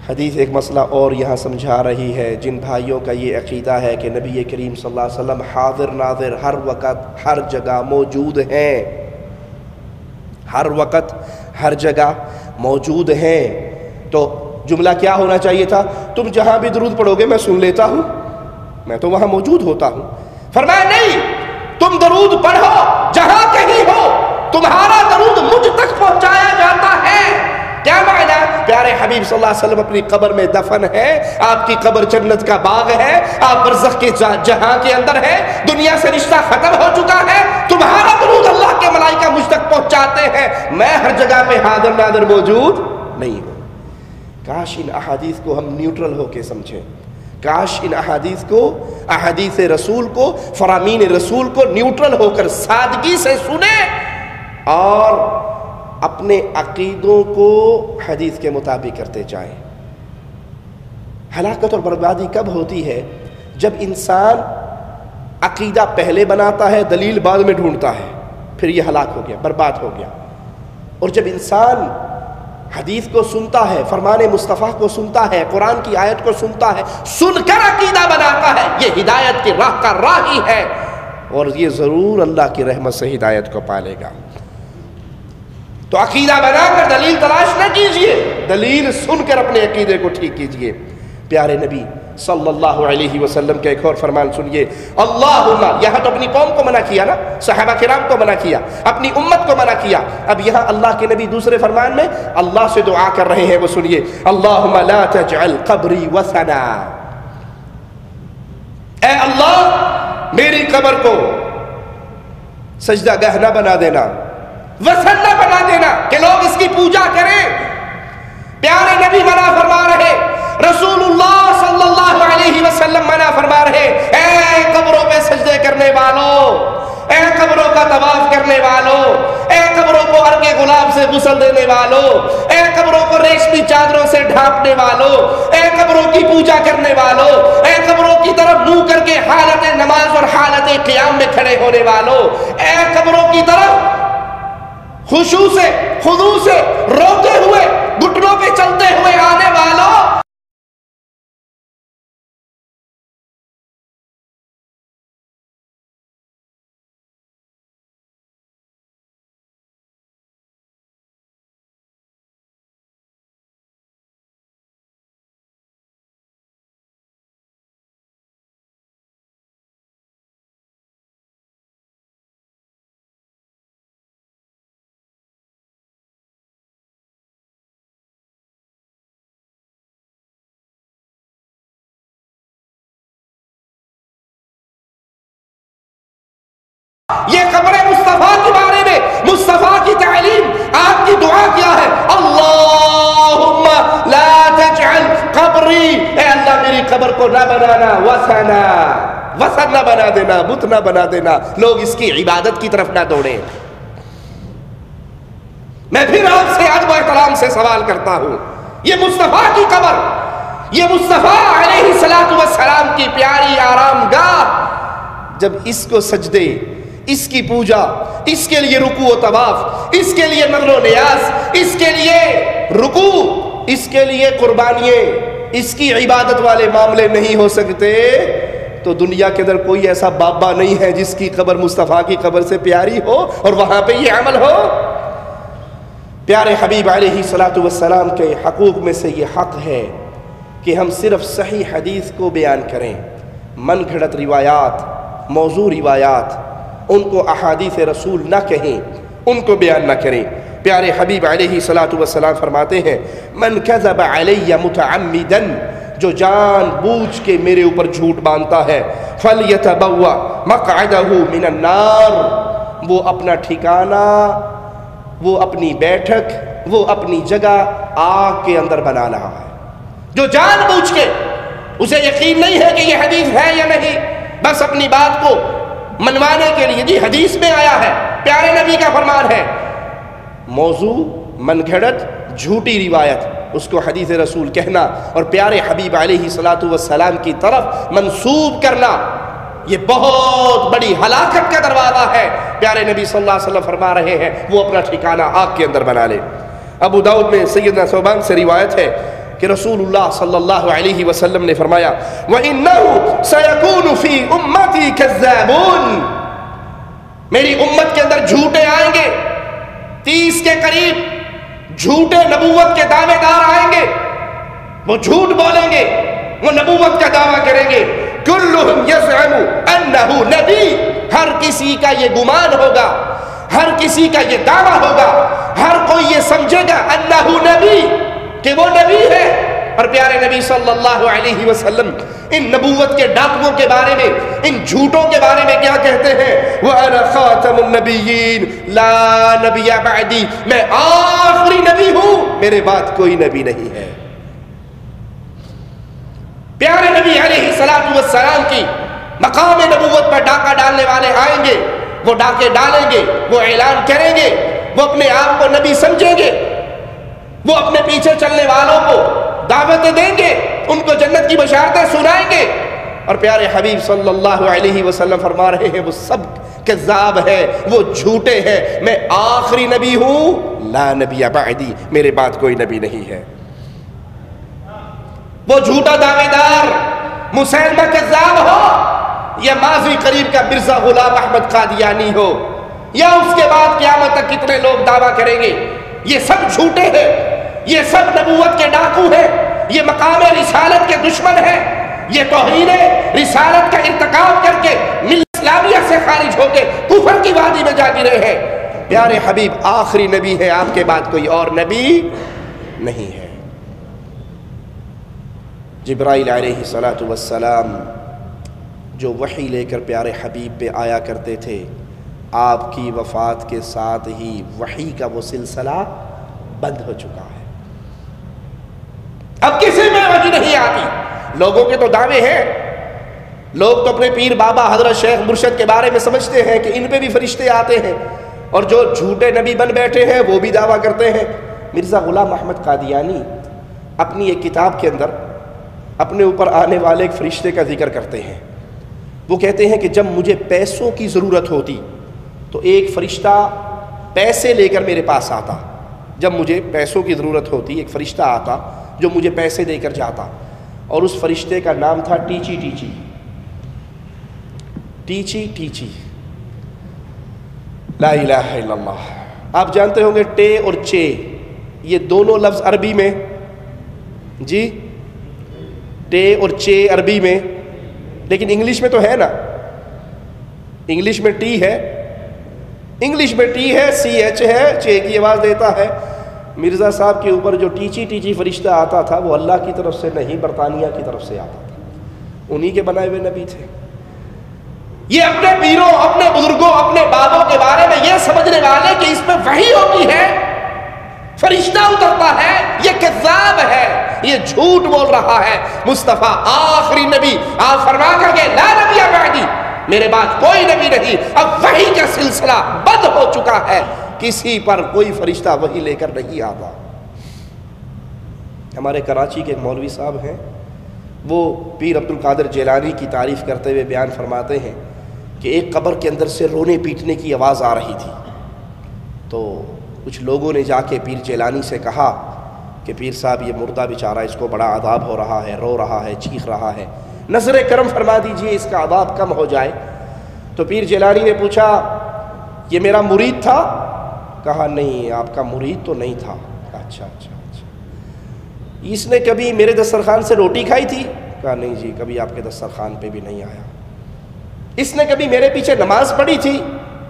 حدیث ایک مسئلہ اور یہاں سمجھا رہی ہے. جن بھائیوں کا یہ عقیدہ ہے کہ نبی کریم صلی اللہ علیہ وسلم حاضر ناظر ہر وقت ہر جگہ موجود ہیں، ہر وقت ہر جگہ موجود ہیں، تو جملہ کیا ہونا چاہیے تھا؟ تم جہاں بھی درود پڑھو گے میں سن لیتا ہوں، میں تو وہاں موجود ہوتا ہوں. فرمایا نہیں، تم درود پڑھو جہاں کہیں ہو، تمہارا درود مجھ تک پہنچایا جاتا ہے. کیا معنی؟ پیارے حبیب صلی اللہ علیہ وسلم اپنی قبر میں دفن ہے، آپ کی قبر جنت کا باغ ہے، آپ برزخ کے جہاں کے اندر ہیں، دنیا سے رشتہ ختم ہو چکا ہے، تمہارا درود اللہ کے ملائکہ مجھ تک پہنچاتے ہیں، میں ہر جگہ پہ حاضر ناظر موجود نہیں ہوں. کاش ان احادیث کو ہم نیوٹرل ہو کے سمجھیں. کاش ان احادیث کو، احادیث رسول کو، فرامین رسول کو نیوٹرل ہو کر سادگی سے سنیں اور اپنے عقیدوں کو حدیث کے مطابق کرتے جائیں. ہلاکت اور بربادی کب ہوتی ہے؟ جب انسان عقیدہ پہلے بناتا ہے، دلیل بعد میں ڈھونڈتا ہے، پھر یہ ہلاک ہو گیا، برباد ہو گیا. اور جب انسان حدیث کو سنتا ہے، فرمان مصطفیٰ کو سنتا ہے، قرآن کی آیت کو سنتا ہے، سن کر عقیدہ بناتا ہے، یہ ہدایت کی راہ کا راہی ہے اور یہ ضرور اللہ کی رحمت سے ہدایت کو پالے گا. تو عقیدہ بنا کر دلیل تلاش نہ کیجئے، دلیل سن کر اپنے عقیدے کو ٹھیک کیجئے. پیارے نبی صلی اللہ علیہ وسلم کا ایک اور فرمان سنیے. اللہم، یہاں تو اپنی قوم کو منع کیا نا، صحابہ کرام کو منع کیا، اپنی امت کو منع کیا. اب یہاں اللہ کے نبی دوسرے فرمان میں اللہ سے دعا کر رہے ہیں، وہ سنیے. اللہم لا تجعل قبری وثنا، اے اللہ میری قبر کو سجدہ گاہ نہ بنا دینا، وثن نہ بنا دینا کہ لوگ اس کی پوجا کریں. پیارے نبی منع فرما رہے، رسول اللہ صلی اللہ علیہ وسلم منع قبروں کا طواف کرنے والوں، اے قبروں کو عرق گلاب سے غسل دینے والوں، اے قبروں کو ریشمی چادروں سے ڈھانپنے والوں، اے قبروں کی پوجا کرنے والوں، اے قبروں کی طرف منہ کر کے حالت نماز اور حالت قیام میں کھڑے ہونے والوں، اے قبروں کی طرف خشوع سے خضوع سے روتے ہوئے گھٹنوں پہ چلتے ہوئے آنے والوں، یہ قبر مصطفیٰ کے بارے میں مصطفیٰ کی تعلیم، آپ کی دعا کیا ہے؟ اللہم لا تجعل قبری، اے اللہ میری قبر کو نہ بنانا وثن نہ بنا دینا، بت نہ بنا دینا، لوگ اس کی عبادت کی طرف نہ دوڑیں۔ میں پھر آپ سے ادب و احترام سے سوال کرتا ہوں، یہ مصطفیٰ کی قبر، یہ مصطفیٰ علیہ السلام کی پیاری آرام گاہ، جب اس کو سجدے، اس کی پوجا، اس کے لیے رکوع و طواف، اس کے لیے نذر و نیاز، اس کے لیے رکوع، اس کے لیے قربانیاں، اس کی عبادت والے معاملے نہیں ہو سکتے، تو دنیا کے اندر کوئی ایسا بابا نہیں ہے جس کی قبر مصطفیٰ کی قبر سے پیاری ہو اور وہاں پہ یہ عمل ہو۔ پیارے حبیب علیہ السلام کے حقوق میں سے یہ حق ہے کہ ہم صرف صحیح حدیث کو بیان کریں، من گھڑت روایات، موضوع روایات، ان کو احادیث رسول نہ کہیں، ان کو بیان نہ کریں۔ پیارے حبیب علیہ السلام فرماتے ہیں، من کذب علی متعمدا، جو جان بوجھ کے میرے اوپر جھوٹ باندھتا ہے، فلیتبوأ مقعدہ من النار، وہ اپنا ٹھکانہ، وہ اپنی بیٹھک، وہ اپنی جگہ آگ کے اندر بنا رہا ہے۔ جو جان بوجھ کے، اسے یقین نہیں ہے کہ یہ حدیث ہے یا نہیں، بس اپنی بات کو منوانے کے لیے، جی حدیث میں آیا ہے، پیارے نبی کا فرمان ہے، موضوع، من گھڑت، جھوٹی روایت، اس کو حدیث رسول کہنا اور پیارے حبیب علیہ السلام کی طرف منسوب کرنا، یہ بہت بڑی ہلاکت کا دروازہ ہے۔ پیارے نبی صلی اللہ علیہ وسلم فرما رہے ہیں وہ اپنا ٹھکانہ آگ کے اندر بنا لے۔ ابو داؤد میں سیدنا ثوبان سے روایت ہے کہ رسول اللہ صلی اللہ علیہ وسلم نے فرمایا، وَإِنَّهُ سَيَكُونُ فِي أُمَّتِي كَذَّابُونَ، میری امت کے اندر جھوٹے آئیں گے، 30 کے قریب جھوٹے نبوت کے دعوے دار آئیں گے، وہ جھوٹ بولیں گے، وہ نبوت کا دعویٰ کریں گے، كُلُّهُمْ يَزْعَمُ أَنَّهُ نَبِيٌّ، ہر کسی کا یہ گمان ہوگا، ہر کسی کا یہ دعویٰ ہوگا، ہر کوئی یہ سمجھے گا أَنَّهُ نَبِيٌّ کہ وہ نبی ہے۔ اور پیارے نبی صلی اللہ علیہ وسلم ان نبوت کے ڈاکووں کے بارے میں، ان جھوٹوں کے بارے میں کیا کہتے ہیں؟ وَأَنَا خَاتَمُ النَّبِيِّينَ لَا نَبِيَّ بَعْدِي، میں آخری نبی ہوں، میرے بعد کوئی نبی نہیں ہے۔ پیارے نبی علیہ السلام کی مقام نبوت پر ڈاکہ ڈالنے والے آئیں گے، وہ ڈاکے ڈالیں گے، وہ اعلان کریں گے، وہ اپنے آپ کو نبی سمجھیں گے، وہ اپنے پیچھے چلنے والوں کو دعوتیں دیں گے، ان کو جنت کی بشارتیں سنائیں گے، اور پیارے حبیب صلی اللہ علیہ وسلم فرما رہے ہیں وہ سب کذاب ہے، وہ جھوٹے ہیں، میں آخری نبی ہوں، لا نبی بعدی، میرے بعد کوئی نبی نہیں ہے۔ وہ جھوٹا دعوے دار مسیلمہ کذاب ہو، یا ماضی قریب کا مرزا غلام احمد قادیانی ہو، یا اس کے بعد قیامت تک کتنے لوگ دعویٰ کریں گے، یہ سب جھوٹے ہیں، یہ سب نبوت کے ڈاکو ہیں، یہ مقام رسالت کے دشمن ہیں، یہ توہین رسالت کا ارتکاب کر کے ملت اسلامیہ سے خارج ہو کے کفر کی وادی میں جا گرے ہیں۔ پیارے حبیب آخری نبی ہے، آپ کے بعد کوئی اور نبی نہیں ہے۔ جبرائیل علیہ السلام جو وحی لے کر پیارے حبیب پہ آیا کرتے تھے، آپ کی وفات کے ساتھ ہی وحی کا وہ سلسلہ بند ہو چکا ہے، اب کسی میں وحی نہیں آتی۔ لوگوں کے تو دعوے ہیں لوگ تو اپنے پیر بابا حضرت شیخ مرشد کے بارے میں سمجھتے ہیں کہ ان پہ بھی فرشتے آتے ہیں، اور جو جھوٹے نبی بن بیٹھے ہیں وہ بھی دعویٰ کرتے ہیں۔ مرزا غلام احمد قادیانی اپنی ایک کتاب کے اندر اپنے اوپر آنے والے ایک فرشتے کا ذکر کرتے ہیں۔ وہ کہتے ہیں کہ جب مجھے پیسوں کی ضرورت ہوتی تو ایک فرشتہ پیسے لے کر میرے پاس آتا۔ جب مجھے پیسوں کی ضرورت ہوتی ایک فرشتہ آتا جو مجھے پیسے دے کر جاتا، اور اس فرشتے کا نام تھا ٹیچی ٹیچی۔ ٹیچی ٹیچی، لا الہ الا اللہ۔ آپ جانتے ہوں گے ٹے اور چے، یہ دونوں لفظ عربی میں، جی ٹے اور چے عربی میں، لیکن انگلش میں تو ہے نا، انگلش میں ٹی ہے، انگلش میں ٹی ہے، سی ایچ ہے، چے کی آواز دیتا ہے۔ مرزا صاحب کے اوپر جو ٹیچی ٹیچی فرشتہ آتا تھا وہ اللہ کی طرف سے نہیں، برطانیہ کی طرف سے آتا تھا، انہی کے بنائے ہوئے نبی تھے۔ یہ اپنے پیروں، اپنے بزرگوں، اپنے بابوں کے بارے میں یہ سمجھنے والے کہ اس میں وحی ہوتی ہے، فرشتہ اترتا ہے، یہ کذاب ہے، یہ جھوٹ بول رہا ہے۔ مصطفیٰ آخری نبی، آپ فرما کر کے لا نبی بعدی، میرے بعد کوئی نبی نہیں، اب وحی کا سلسلہ بند ہو چکا ہے، کسی پر کوئی فرشتہ وحی لے کر نہیں آتا۔ ہمارے کراچی کے ایک مولوی صاحب ہیں، وہ پیر عبد القادر جیلانی کی تعریف کرتے ہوئے بیان فرماتے ہیں کہ ایک قبر کے اندر سے رونے پیٹنے کی آواز آ رہی تھی، تو کچھ لوگوں نے جا کے پیر جیلانی سے کہا کہ پیر صاحب یہ مردہ بیچارہ، اس کو بڑا عذاب ہو رہا ہے، رو رہا ہے، چیخ رہا ہے، نظر کرم فرما دیجئے اس کا عذاب کم ہو جائے۔ تو پیر جیلانی نے پوچھا یہ میرا مرید تھا؟ کہا نہیں، آپ کا مرید تو نہیں تھا۔ اچھا اچھا اچھا، اس نے کبھی میرے دسترخوان سے روٹی کھائی تھی؟ کہا نہیں جی، کبھی آپ کے دسترخوان پہ بھی نہیں آیا۔ اس نے کبھی میرے پیچھے نماز پڑھی تھی؟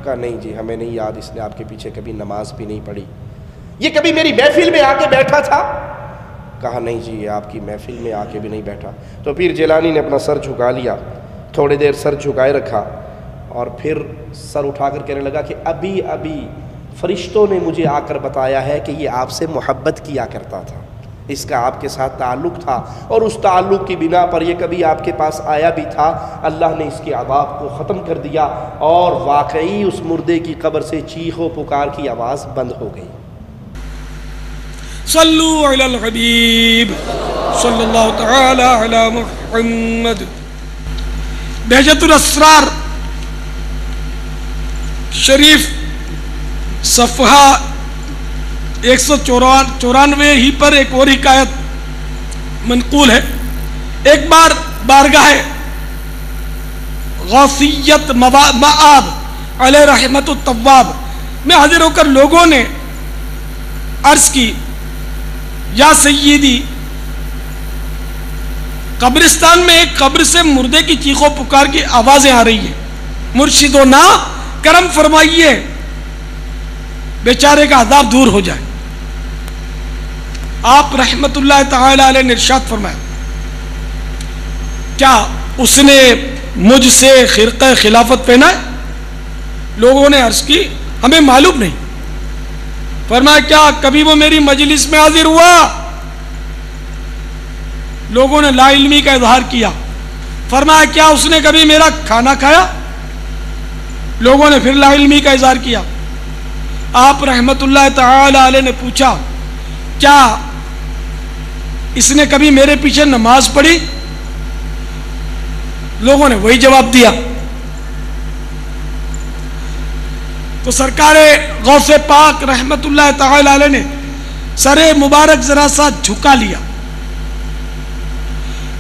کہا نہیں جی، ہمیں نہیں یاد اس نے آپ کے پیچھے کبھی نماز بھی نہیں پڑھی۔ یہ کبھی میری محفل میں آ کے بیٹھا تھا؟ کہا نہیں جی، آپ کی محفل میں آ کے بھی نہیں بیٹھا۔ تو پیر جیلانی نے اپنا سر جھکا لیا، تھوڑی دیر سر جھکائے رکھا، اور پھر سر اٹھا کر کہنے لگا کہ ابھی ابھی فرشتوں نے مجھے آ کر بتایا ہے کہ یہ آپ سے محبت کیا کرتا تھا، اس کا آپ کے ساتھ تعلق تھا، اور اس تعلق کی بنا پر یہ کبھی آپ کے پاس آیا بھی تھا، اللہ نے اس کے عذاب کو ختم کر دیا، اور واقعی اس مردے کی قبر سے چیخ و پکار کی آواز بند ہو گئی۔ صلو علی الحبیب صلی اللہ تعالی علی محمد۔ بہجت الاسرار شریف صفحہ 194 ہی پر ایک اور حکایت منقول ہے۔ ایک بار بارگاہ غوثیت معاد علیہ رحمت الطواب میں حاضر ہو کر لوگوں نے عرض کی، یا سیدی، قبرستان میں ایک قبر سے مردے کی چیخ و پکار کی آوازیں آ رہی ہیں، مرشدونا کرم فرمائیے بیچارے کا عذاب دور ہو جائے۔ آپ رحمت اللہ تعالی علیہ نے ارشاد فرمایا، کیا اس نے مجھ سے خرقہ خلافت پہنا ہے؟ لوگوں نے عرض کی ہمیں معلوم نہیں۔ فرمایا کیا کبھی وہ میری مجلس میں حاضر ہوا؟ لوگوں نے لا علمی کا اظہار کیا۔ فرمایا کیا اس نے کبھی میرا کھانا کھایا؟ لوگوں نے پھر لا علمی کا اظہار کیا۔ آپ رحمت اللہ تعالی علیہ نے پوچھا کیا اس نے کبھی میرے پیچھے نماز پڑھی؟ لوگوں نے وہی جواب دیا۔ تو سرکار غوث پاک رحمت اللہ تعالی علیہ نے سر مبارک ذرا سا جھکا لیا،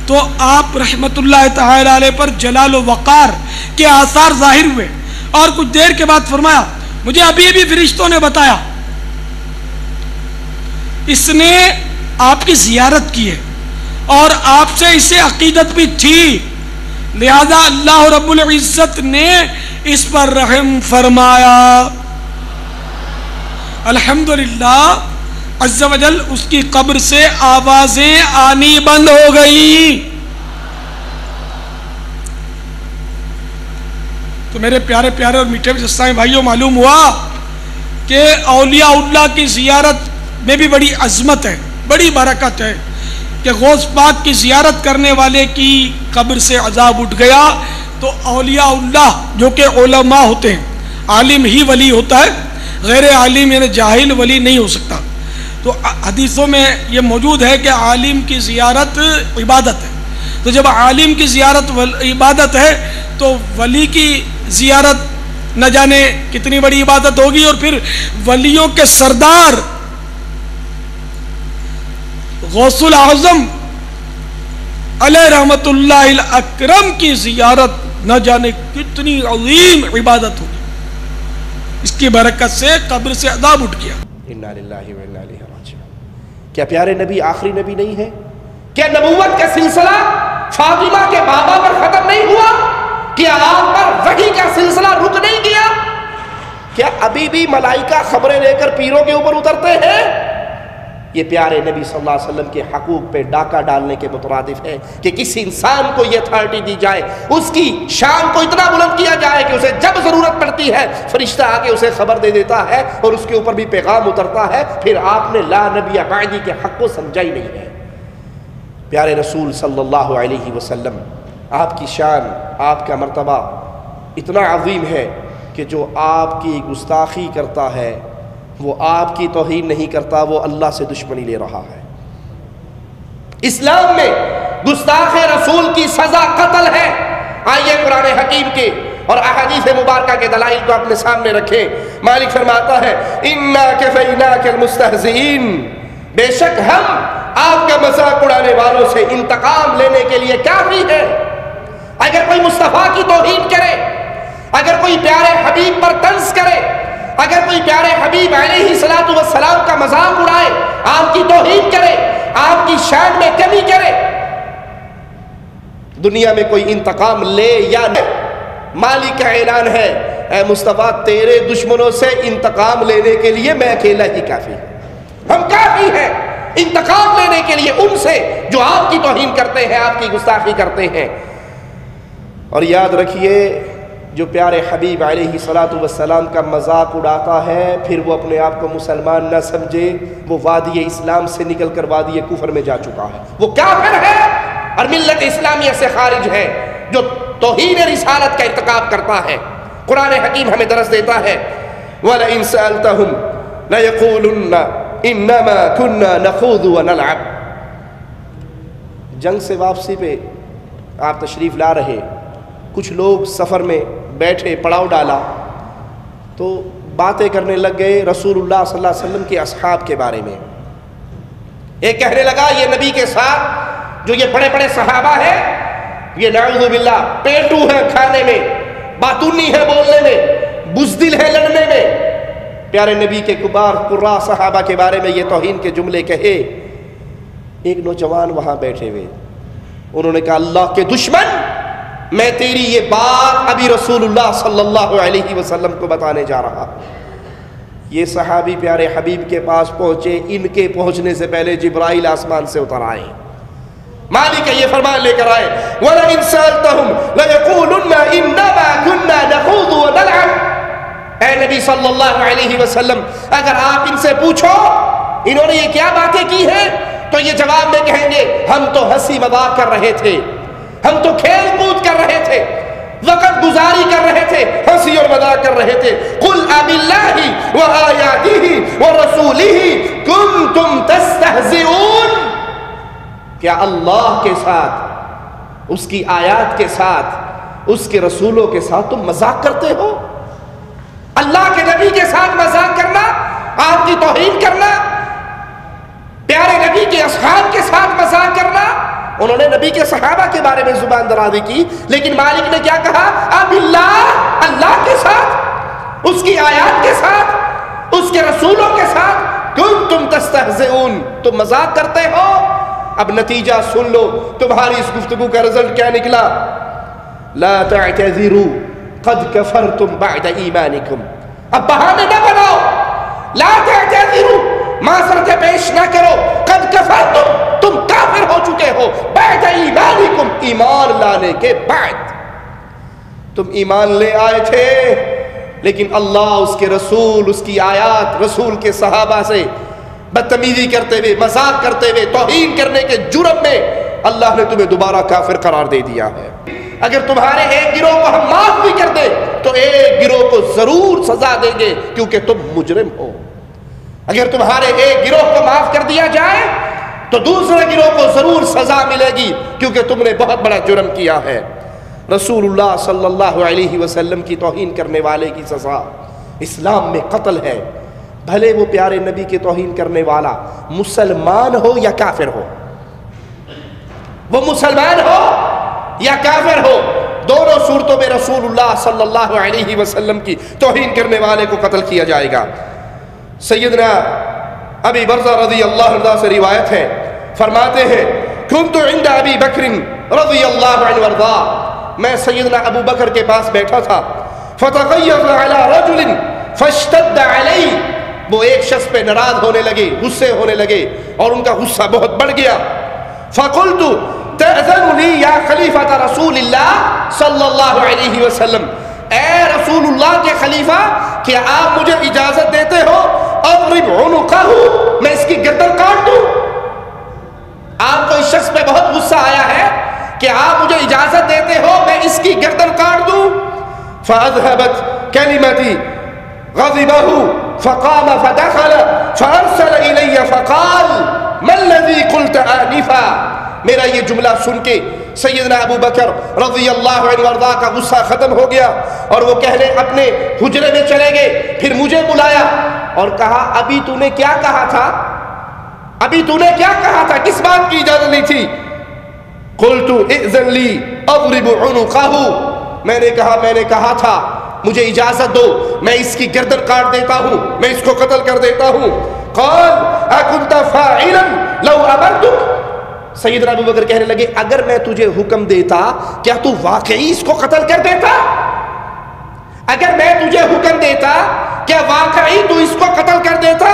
تو آپ رحمت اللہ تعالی علیہ پر جلال و وقار کے آثار ظاہر ہوئے، اور کچھ دیر کے بعد فرمایا مجھے ابھی بھی فرشتوں نے بتایا اس نے آپ کی زیارت کی ہے، اور آپ سے اسے عقیدت بھی تھی، لہذا اللہ رب العزت نے اس پر رحم فرمایا۔ الحمدللہ عز و جل اس کی قبر سے آوازیں آنی بند ہو گئی۔ تو میرے پیارے پیارے اور میٹھے اسلامی بھائیوں، معلوم ہوا کہ اولیاء اللہ کی زیارت میں بھی بڑی عظمت ہے، بڑی برکت ہے، کہ غوث پاک کی زیارت کرنے والے کی قبر سے عذاب اٹھ گیا تو اولیاء اللہ جو کہ علماء ہوتے ہیں، عالم ہی ولی ہوتا ہے، غیر عالم یعنی جاہل ولی نہیں ہو سکتا. تو حدیثوں میں یہ موجود ہے کہ عالم کی زیارت عبادت ہے. تو جب عالم کی زیارت عبادت ہے تو ولی کی زیارت نہ جانے کتنی بڑی عبادت ہوگی. اور پھر ولیوں کے سردار غوث الاعظم علیہ رحمت اللہ الاکرم کی زیارت نہ جانے کتنی عظیم عبادت ہوگی. اس کی برکت سے قبر سے عذاب اٹھ گیا. انا للہ و انا الیہ راجعون. کیا پیارے نبی آخری نبی نہیں ہے؟ کیا نبوت کا سلسلہ فاطمہ کے بابا پر ختم نہیں ہوا؟ کیا آپ پر وحی کا سلسلہ رک نہیں گیا؟ کیا ابھی بھی ملائکہ خبریں لے کر پیروں کے اوپر اترتے ہیں؟ یہ پیارے نبی صلی اللہ علیہ وسلم کے حقوق پہ ڈاکہ ڈالنے کے مترادف ہے کہ کسی انسان کو یہ اتھارٹی دی جائے، اس کی شان کو اتنا بلند کیا جائے کہ اسے جب ضرورت پڑتی ہے فرشتہ آ کے اسے خبر دے دیتا ہے اور اس کے اوپر بھی پیغام اترتا ہے. پھر آپ نے لا نبی بعدی کے حق کو سمجھا ہی نہیں ہے. پیارے رسول صلی اللہ علیہ وسلم، آپ کی شان، آپ کا مرتبہ اتنا عظیم ہے کہ جو آپ کی گستاخی کرتا ہے وہ آپ کی توہین نہیں کرتا، وہ اللہ سے دشمنی لے رہا ہے. اسلام میں گستاخ رسول کی سزا قتل ہے. آئیے قرآن حکیم کے اور احادیث مبارکہ کے دلائل کو اپنے سامنے رکھیں. مالک فرماتا ہے اِنَّا كَفَيْنَاكَ الْمُسْتَهْزِئِينَ، بے شک ہم آپ کا مذاق اڑانے والوں سے انتقام لینے کے لیے کافی ہے. اگر کوئی مصطفیٰ کی توہین کرے، اگر کوئی پیارے حبیب پر طنز کرے، اگر کوئی پیارے حبیب علیہ السلام کا مذاق اڑائے، آپ کی توہین کرے، آپ کی شان میں کمی کرے، دنیا میں کوئی انتقام لے یا نہ، مالک کا اعلان ہے اے مصطفیٰ تیرے دشمنوں سے انتقام لینے کے لیے میں اکیلا ہی کافی ہوں. ہم کافی ہیں انتقام لینے کے لیے ان سے جو آپ کی توہین کرتے ہیں، آپ کی گستاخی کرتے ہیں. اور یاد رکھیے جو پیارے حبیب علیہ السلام کا مذاق اڑاتا ہے پھر وہ اپنے آپ کو مسلمان نہ سمجھے، وہ وادی اسلام سے نکل کر وادی کفر میں جا چکا ہے، وہ کافر ہے اور ملت اسلامیہ سے خارج ہے جو توہین رسالت کا ارتکاب کرتا ہے. قرآن حکیم ہمیں درس دیتا ہے وَلَئِن سَأَلْتَهُمْ لَيَقُولُنَّ إِنَّمَا كُنَّا نَخُوضُ وَنَلْعَبُ. جنگ سے واپسی پہ آپ تشریف لا رہے، کچھ لوگ سفر میں بیٹھے، پڑاؤ ڈالا تو باتیں کرنے لگ گئے رسول اللہ صلی اللہ علیہ وسلم کے اصحاب کے بارے میں. ایک کہنے لگا یہ نبی کے ساتھ جو یہ بڑے بڑے صحابہ ہیں یہ نعوذ باللہ پیٹو ہے کھانے میں، باتونی ہے بولنے میں، بزدل ہے لڑنے میں. پیارے نبی کے کبار قراء صحابہ کے بارے میں یہ توہین کے جملے کہے. ایک نوجوان وہاں بیٹھے ہوئے، انہوں نے کہا اللہ کے دشمن، میں تیری یہ بات ابھی رسول اللہ صلی اللہ علیہ وسلم کو بتانے جا رہا. یہ صحابی پیارے حبیب کے پاس پہنچے، ان کے پہنچنے سے پہلے جبرائیل آسمان سے اتر آئے. مالک یہ فرمان لے کر آئے وَلَئِن سَأَلْتَهُمْ لَيَقُولُنَّ إِنَّمَا كُنَّا نَخُوضُ وَنَلْعَبُ. اے نبی صلی اللہ علیہ وسلم اگر آپ ان سے پوچھو انہوں نے یہ کیا باتیں کی ہیں تو یہ جواب میں کہیں گے ہم تو ہنسی مذاق کر رہے تھے، ہم تو کھیل کود کر رہے تھے، وقت گزاری کر رہے تھے، ہنسی اور مذاق کر رہے تھے. قُلْ أَبِاللَّهِ وَآيَاتِهِ وَرَسُولِهِ كُنْتُمْ تَسْتَهْزِئُونَ. کیا اللہ کے ساتھ، اس کی آیات کے ساتھ، اس کے رسولوں کے ساتھ تم مذاق کرتے ہو؟ اللہ کے نبی کے ساتھ مذاق کرنا، آپ کی توہین کرنا، پیارے نبی کے اصحاب کے ساتھ مذاق کرنا. انہوں نے نبی کے صحابہ کے بارے میں زبان درازی کی، لیکن مالک نے کیا کہا؟ اب اللہ کے ساتھ، اس کی آیات کے ساتھ، اس کے رسولوں کے ساتھ کنتم تستہزئون، تم مذاق کرتے ہو. اب نتیجہ سن لو، تمہاری اس گفتگو کا رزلٹ کیا نکلا؟ لا تعتذروا قد کفرتم بعد ایمانکم. اب بہانے نہ بناؤ، لا تعتذروا، معذرت پیش نہ کرو، قد کفرتم، تم کافر ہو چکے ہو، بعد ایمانکم، ایمان لانے کے بعد. تم ایمان لے آئے تھے لیکن اللہ، اس کے رسول، اس کی آیات، رسول کے صحابہ سے بدتمیزی کرتے ہوئے، مذاق کرتے ہوئے، توہین کرنے کے جرم میں اللہ نے تمہیں دوبارہ کافر قرار دے دیا ہے۔ اگر تمہارے ایک گروہ کو ہم معاف بھی کر دیں تو ایک گروہ کو ضرور سزا دیں گے کیونکہ تم مجرم ہو۔ اگر تمہارے ایک گروہ کو معاف کر دیا جائے تو دوسرے گروہ کو ضرور سزا ملے گی کیونکہ تم نے بہت بڑا جرم کیا ہے۔ رسول اللہ صلی اللہ علیہ وسلم کی توہین کرنے والے کی سزا اسلام میں قتل ہے، بھلے وہ پیارے نبی کی توہین کرنے والا مسلمان ہو یا کافر ہو، وہ مسلمان ہو یا کافر ہو، دونوں صورتوں میں رسول اللہ صلی اللہ علیہ وسلم کی توہین کرنے والے کو قتل کیا جائے گا۔ سیدنا ابی برزہ رضی اللہ عنہ سے روایت ہے، فرماتے ہیں کنت عند ابی بکر رضی اللہ عنہ وارضا، میں سیدنا ابو بکر کے پاس بیٹھا تھا، فتغیظ علی رجل فاشتد علی، وہ ایک شخص پہ ناراض ہونے لگے، غصے ہونے لگے اور ان کا غصہ بہت بڑھ گیا۔ فقلت تأذن لی یا خلیفۃ رسول اللہ صلی اللہ علیہ وسلم، اے رسول اللہ کے خلیفہ کیا آپ مجھے اجازت دیتے ہو اضرب عنقہ، میں اس کی گردن کاٹ دوں؟ آپ کو اس شخص پہ بہت غصہ آیا ہے کہ آپ مجھے اجازت دیتے ہو میں اس کی گردن کاٹ دوں؟ فاذهبت کلمتی غضبہ فقام فدخل فارسل الی فقال ما الذی قلت آنفا، میرا یہ جملہ سن کے سیدنا ابو بکر رضی اللہ عنہ وارضا کا غصہ ختم ہو گیا اور وہ کہنے اپنے حجرے میں چلے گئے، پھر مجھے بلایا اور کہا ابھی تو نے کیا کہا تھا، ابھی تو نے کیا کہا تھا، کس بات کی اجازت لی تھی؟ قلت اذن لی اضرب عنقہ، میں نے کہا تھا مجھے اجازت دو میں اس کی گردن کاٹ دیتا ہوں، میں اس کو قتل کر دیتا ہوں۔ قال اکنت فاعلا لو امرتک، سیدنا ابو بکر کہنے لگے اگر میں تجھے حکم دیتا کیا تو واقعی اس کو قتل کر دیتا؟ اگر میں تجھے حکم دیتا کیا واقعی تو اس کو قتل کر دیتا؟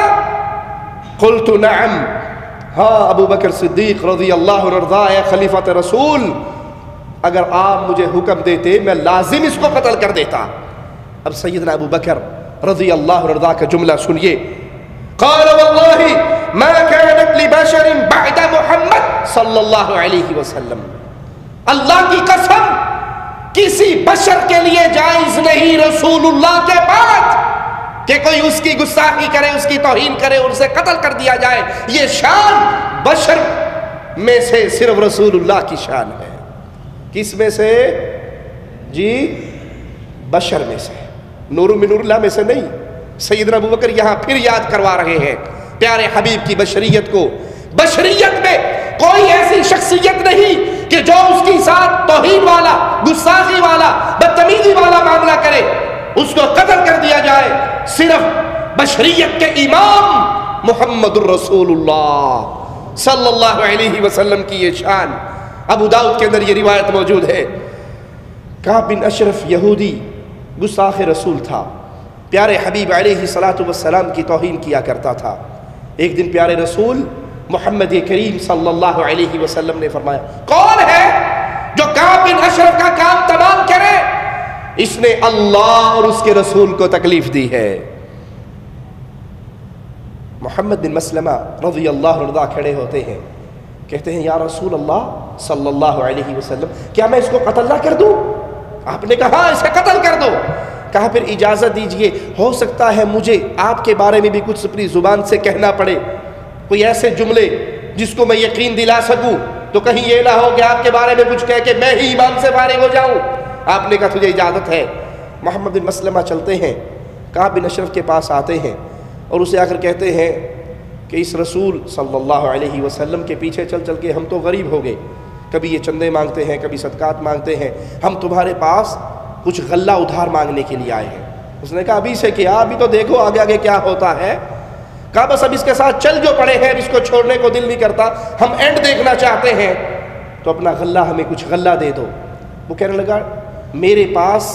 قلت نعم، ہاں ابو بکر صدیق رضی اللہ عنہ، اے خلیفۃ رسول اگر آپ مجھے حکم دیتے میں لازم اس کو قتل کر دیتا۔ اب سیدنا ابو بکر رضی اللہ عنہ کا جملہ سنیے، قال واللہ ما كانت لبشر بعد محمد صلی اللہ علیہ وسلم، اللہ کی قسم کسی بشر کے لیے جائز نہیں رسول اللہ کے بعد کہ کوئی اس کی گستاخی کرے، اس کی توہین کرے، اسے قتل کر دیا جائے۔ یہ شان بشر میں سے صرف رسول اللہ کی شان ہے۔ کس میں سے؟ جی بشر میں سے، نور من نور اللہ میں سے نہیں۔ سیدنا ابو بکر یہاں پھر یاد کروا رہے ہیں پیارے حبیب کی بشریت کو۔ بشریت میں کوئی ایسی شخصیت نہیں کہ جو اس کی ساتھ توہین والا، گستاخی والا، بدتمیزی والا معاملہ کرے اس کو قتل کر دیا جائے۔ صرف بشریت کے امام محمد الرسول اللہ صلی اللہ علیہ وسلم کی یہ شان۔ ابو داؤد کے اندر یہ روایت موجود ہے، کعب بن اشرف یہودی گستاخ رسول تھا، پیارے حبیب علیہ السلام کی توہین کیا کرتا تھا۔ ایک دن پیارے رسول محمد کریم صلی اللہ علیہ وسلم نے فرمایا کون ہے جو کعب بن اشرف کا کام تمام کرے؟ اس نے اللہ اور اس کے رسول کو تکلیف دی ہے۔ محمد بن مسلمہ رضی اللہ عنہ کھڑے ہوتے ہیں، کہتے ہیں یا رسول اللہ صلی اللہ علیہ وسلم کیا میں اس کو قتل نہ کر دوں؟ آپ نے کہا اسے قتل کر دو۔ کہا پھر اجازت دیجئے، ہو سکتا ہے مجھے آپ کے بارے میں بھی کچھ اپنی زبان سے کہنا پڑے، کوئی ایسے جملے جس کو میں یقین دلا سکوں، تو کہیں یہ نہ ہو کہ آپ کے بارے میں کچھ کہہ کے میں ہی ایمان سے فارغ ہو جاؤں۔ آپ نے کہا تجھے اجازت ہے۔ محمد بن مسلمہ چلتے ہیں، کعب بن اشرف کے پاس آتے ہیں اور اسے آ کر کہتے ہیں کہ اس رسول صلی اللہ علیہ وسلم کے پیچھے چل چل کے ہم تو غریب ہو گئے، کبھی یہ چندے مانگتے ہیں، کبھی صدقات مانگتے ہیں، ہم تمہارے پاس کچھ غلہ ادھار مانگنے کے لیے آئے ہیں۔ اس نے کہا ابھی سے کیا، ابھی تو دیکھو آگے آگے کیا ہوتا ہے۔ کہا بس اب اس کے ساتھ چل جو پڑے ہیں، اب اس کو چھوڑنے کو دل نہیں کرتا، ہم اینڈ دیکھنا چاہتے ہیں، تو اپنا غلہ ہمیں کچھ غلہ دے دو۔ وہ کہنے لگا میرے پاس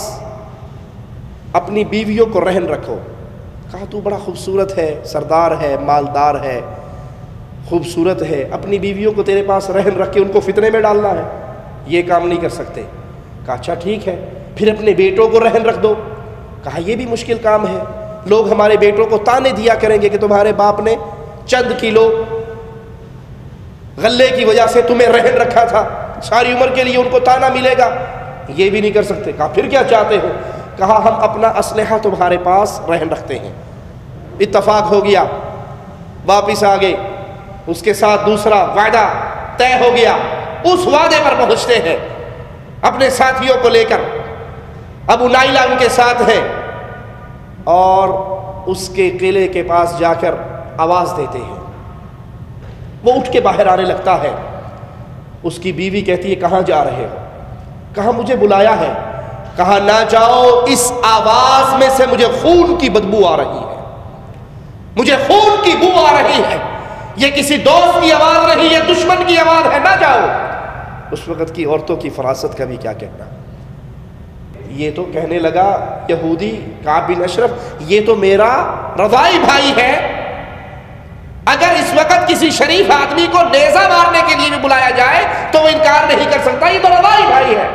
اپنی بیویوں کو رہن رکھو۔ کہا تو بڑا خوبصورت ہے، سردار ہے، مالدار ہے، خوبصورت ہے، اپنی بیویوں کو تیرے پاس رہن رکھ کے ان کو فتنے میں ڈالنا ہے، یہ کام نہیں کر سکتے۔ کہا اچھا ٹھیک ہے، پھر اپنے بیٹوں کو رہن رکھ دو۔ کہا یہ بھی مشکل کام ہے، لوگ ہمارے بیٹوں کو تانے دیا کریں گے کہ تمہارے باپ نے چند کلو غلے کی وجہ سے تمہیں رہن رکھا تھا، ساری عمر کے لیے ان کو تانا ملے گا، یہ بھی نہیں کر سکتے۔ کہا پھر کیا چاہتے ہو؟ کہا ہم اپنا اسلحہ تمہارے پاس رہن رکھتے ہیں۔ اتفاق ہو گیا، واپس آ گئے، اس کے ساتھ دوسرا وعدہ طے ہو گیا، اس وعدے پر پہنچتے ہیں اپنے ساتھیوں کو لے کر۔ ابو نائلہ ان کے ساتھ ہے اور اس کے قلعے کے پاس جا کر آواز دیتے ہیں۔ وہ اٹھ کے باہر آنے لگتا ہے، اس کی بیوی کہتی ہے کہاں جا رہے ہو؟ کہا مجھے بلایا ہے۔ کہا نہ جاؤ، اس آواز میں سے مجھے خون کی بدبو آ رہی ہے، مجھے خون کی بو آ رہی ہے، یہ کسی دوست کی آواز نہیں، یہ دشمن کی آواز ہے، نہ جاؤ۔ اس وقت کی عورتوں کی فراست کا بھی کیا کہنا۔ یہ تو کہنے لگا یہودی کعب بن اشرف، یہ تو میرا رضائی بھائی ہے، اگر اس وقت کسی شریف آدمی کو نیزہ مارنے کے لیے بھی بلایا جائے تو وہ انکار نہیں کر سکتا، یہ تو رضائی بھائی ہے۔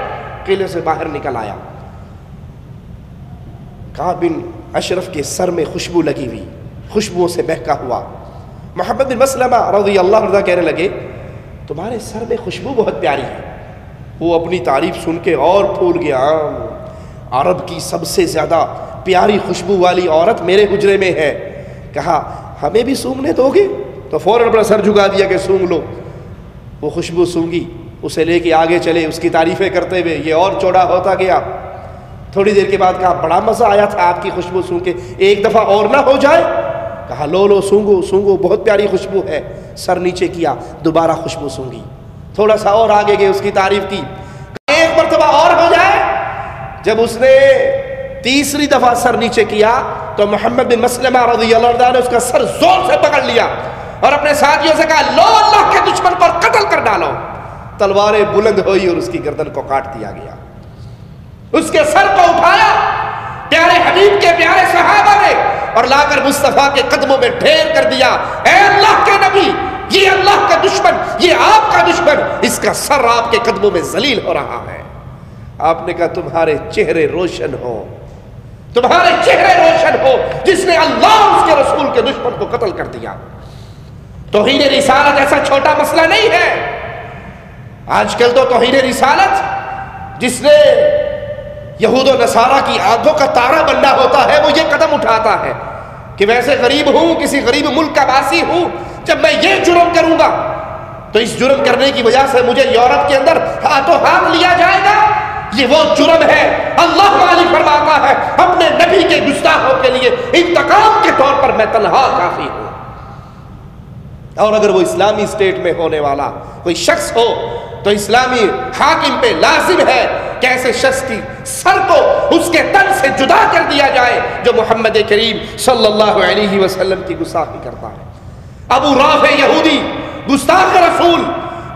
قلعے سے باہر نکل آیا، کعب بن اشرف کے سر میں خوشبو لگی ہوئی، خوشبوؤں سے بہکا ہوا۔ محمد بن مسلمہ رضی اللہ عنہ کہنے لگے تمہارے سر میں خوشبو بہت پیاری ہے۔ وہ اپنی تعریف سن کے اور پھول گیا، عرب کی سب سے زیادہ پیاری خوشبو والی عورت میرے حجرے میں ہے۔ کہا ہمیں بھی سونگنے دو گے؟ تو فوراً اپنا سر جھکا دیا کہ سونگ لو۔ وہ خوشبو سونگی، اسے لے کے آگے چلے، اس کی تعریفیں کرتے ہوئے، یہ اور چوڑا ہوتا گیا۔ تھوڑی دیر کے بعد کہا بڑا مزہ آیا تھا آپ کی خوشبو سونگ کے، ایک دفعہ اور نہ ہو جائے؟ کہا لو سونگو سونگو، بہت پیاری خوشبو ہے۔ سر نیچے کیا، دوبارہ خوشبو سونگی، تھوڑا سا اور آگے گئے، اس کی تعریف کی، ایک مرتبہ اور ہو جائے۔ جب اس نے تیسری دفعہ سر نیچے کیا تو محمد بن مسلمہ رضی اللہ عنہ نے اس کا سر زور سے پکڑ لیا اور اپنے ساتھیوں سے کہا لو اللہ کے دشمن پر قتل کر ڈالو۔ تلواریں بلند ہوئی اور اس کی گردن کو کاٹ دیا گیا۔ اس کے سر کو اٹھایا پیارے حبیب کے پیارے صحابہ نے اور لا کر مصطفیٰ کے قدموں میں ڈھیر کر دیا، اے اللہ کے نبی، یہ اللہ کا دشمن، یہ آپ کا دشمن، اس کا سر آپ کے قدموں میں ذلیل ہو رہا ہے۔ آپ نے کہا تمہارے چہرے روشن ہو، تمہارے چہرے روشن ہو، جس نے اللہ اور اس کے رسول کے دشمن کو قتل کر دیا۔ توہین رسالت ایسا چھوٹا مسئلہ نہیں ہے۔ آج کل تو توہین رسالت جس نے یہود و نصارہ کی آنکھوں کا تارا بننا ہوتا ہے وہ یہ قدم اٹھاتا ہے کہ ویسے غریب ہوں، کسی غریب ملک کا باسی ہوں، جب میں یہ جرم کروں گا تو اس جرم کرنے کی وجہ سے مجھے یورپ کے اندر ہاتھوں ہاتھ لیا جائے گا۔ یہ وہ جرم ہے، اللہ مالک فرماتا ہے اپنے نبی کے گستاخوں کے لیے انتقام کے طور پر میں تنہا کافی ہوں۔ اور اگر وہ اسلامی اسٹیٹ میں ہونے والا کوئی شخص ہو تو اسلامی حاکم پہ لازم ہے کہ ایسے شخص کی سر کو اس کے تن سے جدا کر دیا جائے جو محمد کریم صلی اللہ علیہ وسلم کی گستاخی کرتا ہے۔ ابو رافع یہودی، گستاخ رسول،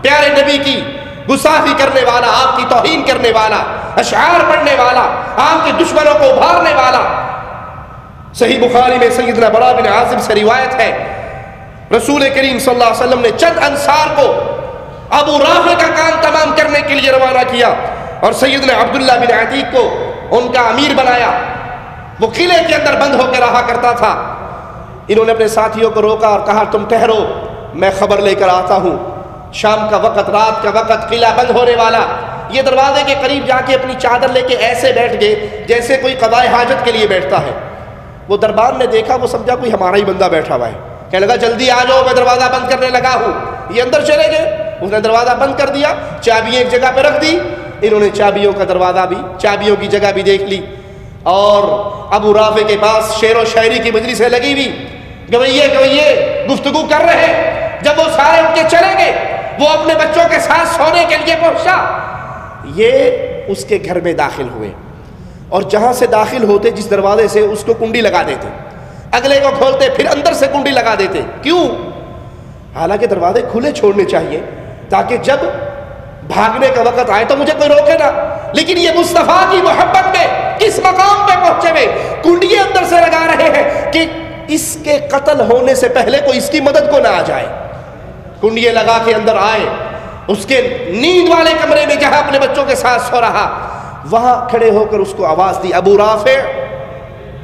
پیارے نبی کی گستاخی کرنے والا، آپ کی توہین کرنے والا، اشعار پڑھنے والا، آپ کے دشمنوں کو ابھارنے والا۔ صحیح بخاری میں سیدنا برا بن عازب سے روایت ہے، رسول کریم صلی اللہ علیہ وسلم نے چند انصار کو ابو رافع کا کام تمام کرنے کے لیے روانہ کیا اور سیدنا عبداللہ بن عتیق کو ان کا امیر بنایا۔ وہ قلعے کے اندر بند ہو کے رہا کرتا تھا۔ انہوں نے اپنے ساتھیوں کو روکا اور کہا تم ٹھہرو، میں خبر لے کر آتا ہوں۔ شام کا وقت، رات کا وقت، قلعہ بند ہونے والا۔ یہ دروازے کے قریب جا کے اپنی چادر لے کے ایسے بیٹھ گئے جیسے کوئی قضائے حاجت کے لیے بیٹھتا ہے۔ وہ دربان نے دیکھا، وہ سمجھا کوئی ہمارا ہی بندہ بیٹھا ہوا ہے، کہنے لگا جلدی آ جاؤ، میں دروازہ بند کرنے لگا ہوں۔ یہ اندر چلے گئے، اس نے دروازہ بند کر دیا، چابیاں ایک جگہ پہ رکھ دی۔ انہوں نے چابیوں کا دروازہ بھی، چابیوں کی جگہ بھی دیکھ لی اور ابو رافع کے پاس شعر و شاعری کی مجلسیں لگی ہوئی، گویے گفتگو کر رہے۔ جب وہ سارے اٹھ کے چلے گئے، وہ اپنے بچوں کے ساتھ سونے کے لیے پہنچا۔ یہ اس کے گھر میں داخل ہوئے اور جہاں سے داخل ہوتے جس دروازے سے اس کو کنڈی لگا دیتے، اگلے کو کھولتے پھر اندر سے کنڈی لگا دیتے۔ کیوں؟ حالانکہ دروازے کھلے چھوڑنے چاہیے تاکہ جب بھاگنے کا وقت آئے تو مجھے کوئی روکے نہ۔ لیکن یہ مصطفیٰ کی محبت میں کس مقام پہ پہنچے ہوئے، کنڈیاں اندر سے لگا رہے ہیں کہ اس کے قتل ہونے سے پہلے کوئی اس کی مدد کو نہ آ جائے۔ کنڈیاں لگا کے اندر آئے، اس کے نیند والے کمرے میں جہاں اپنے بچوں کے ساتھ سو رہا، وہاں کھڑے ہو کر اس کو آواز دی، ابو رافع۔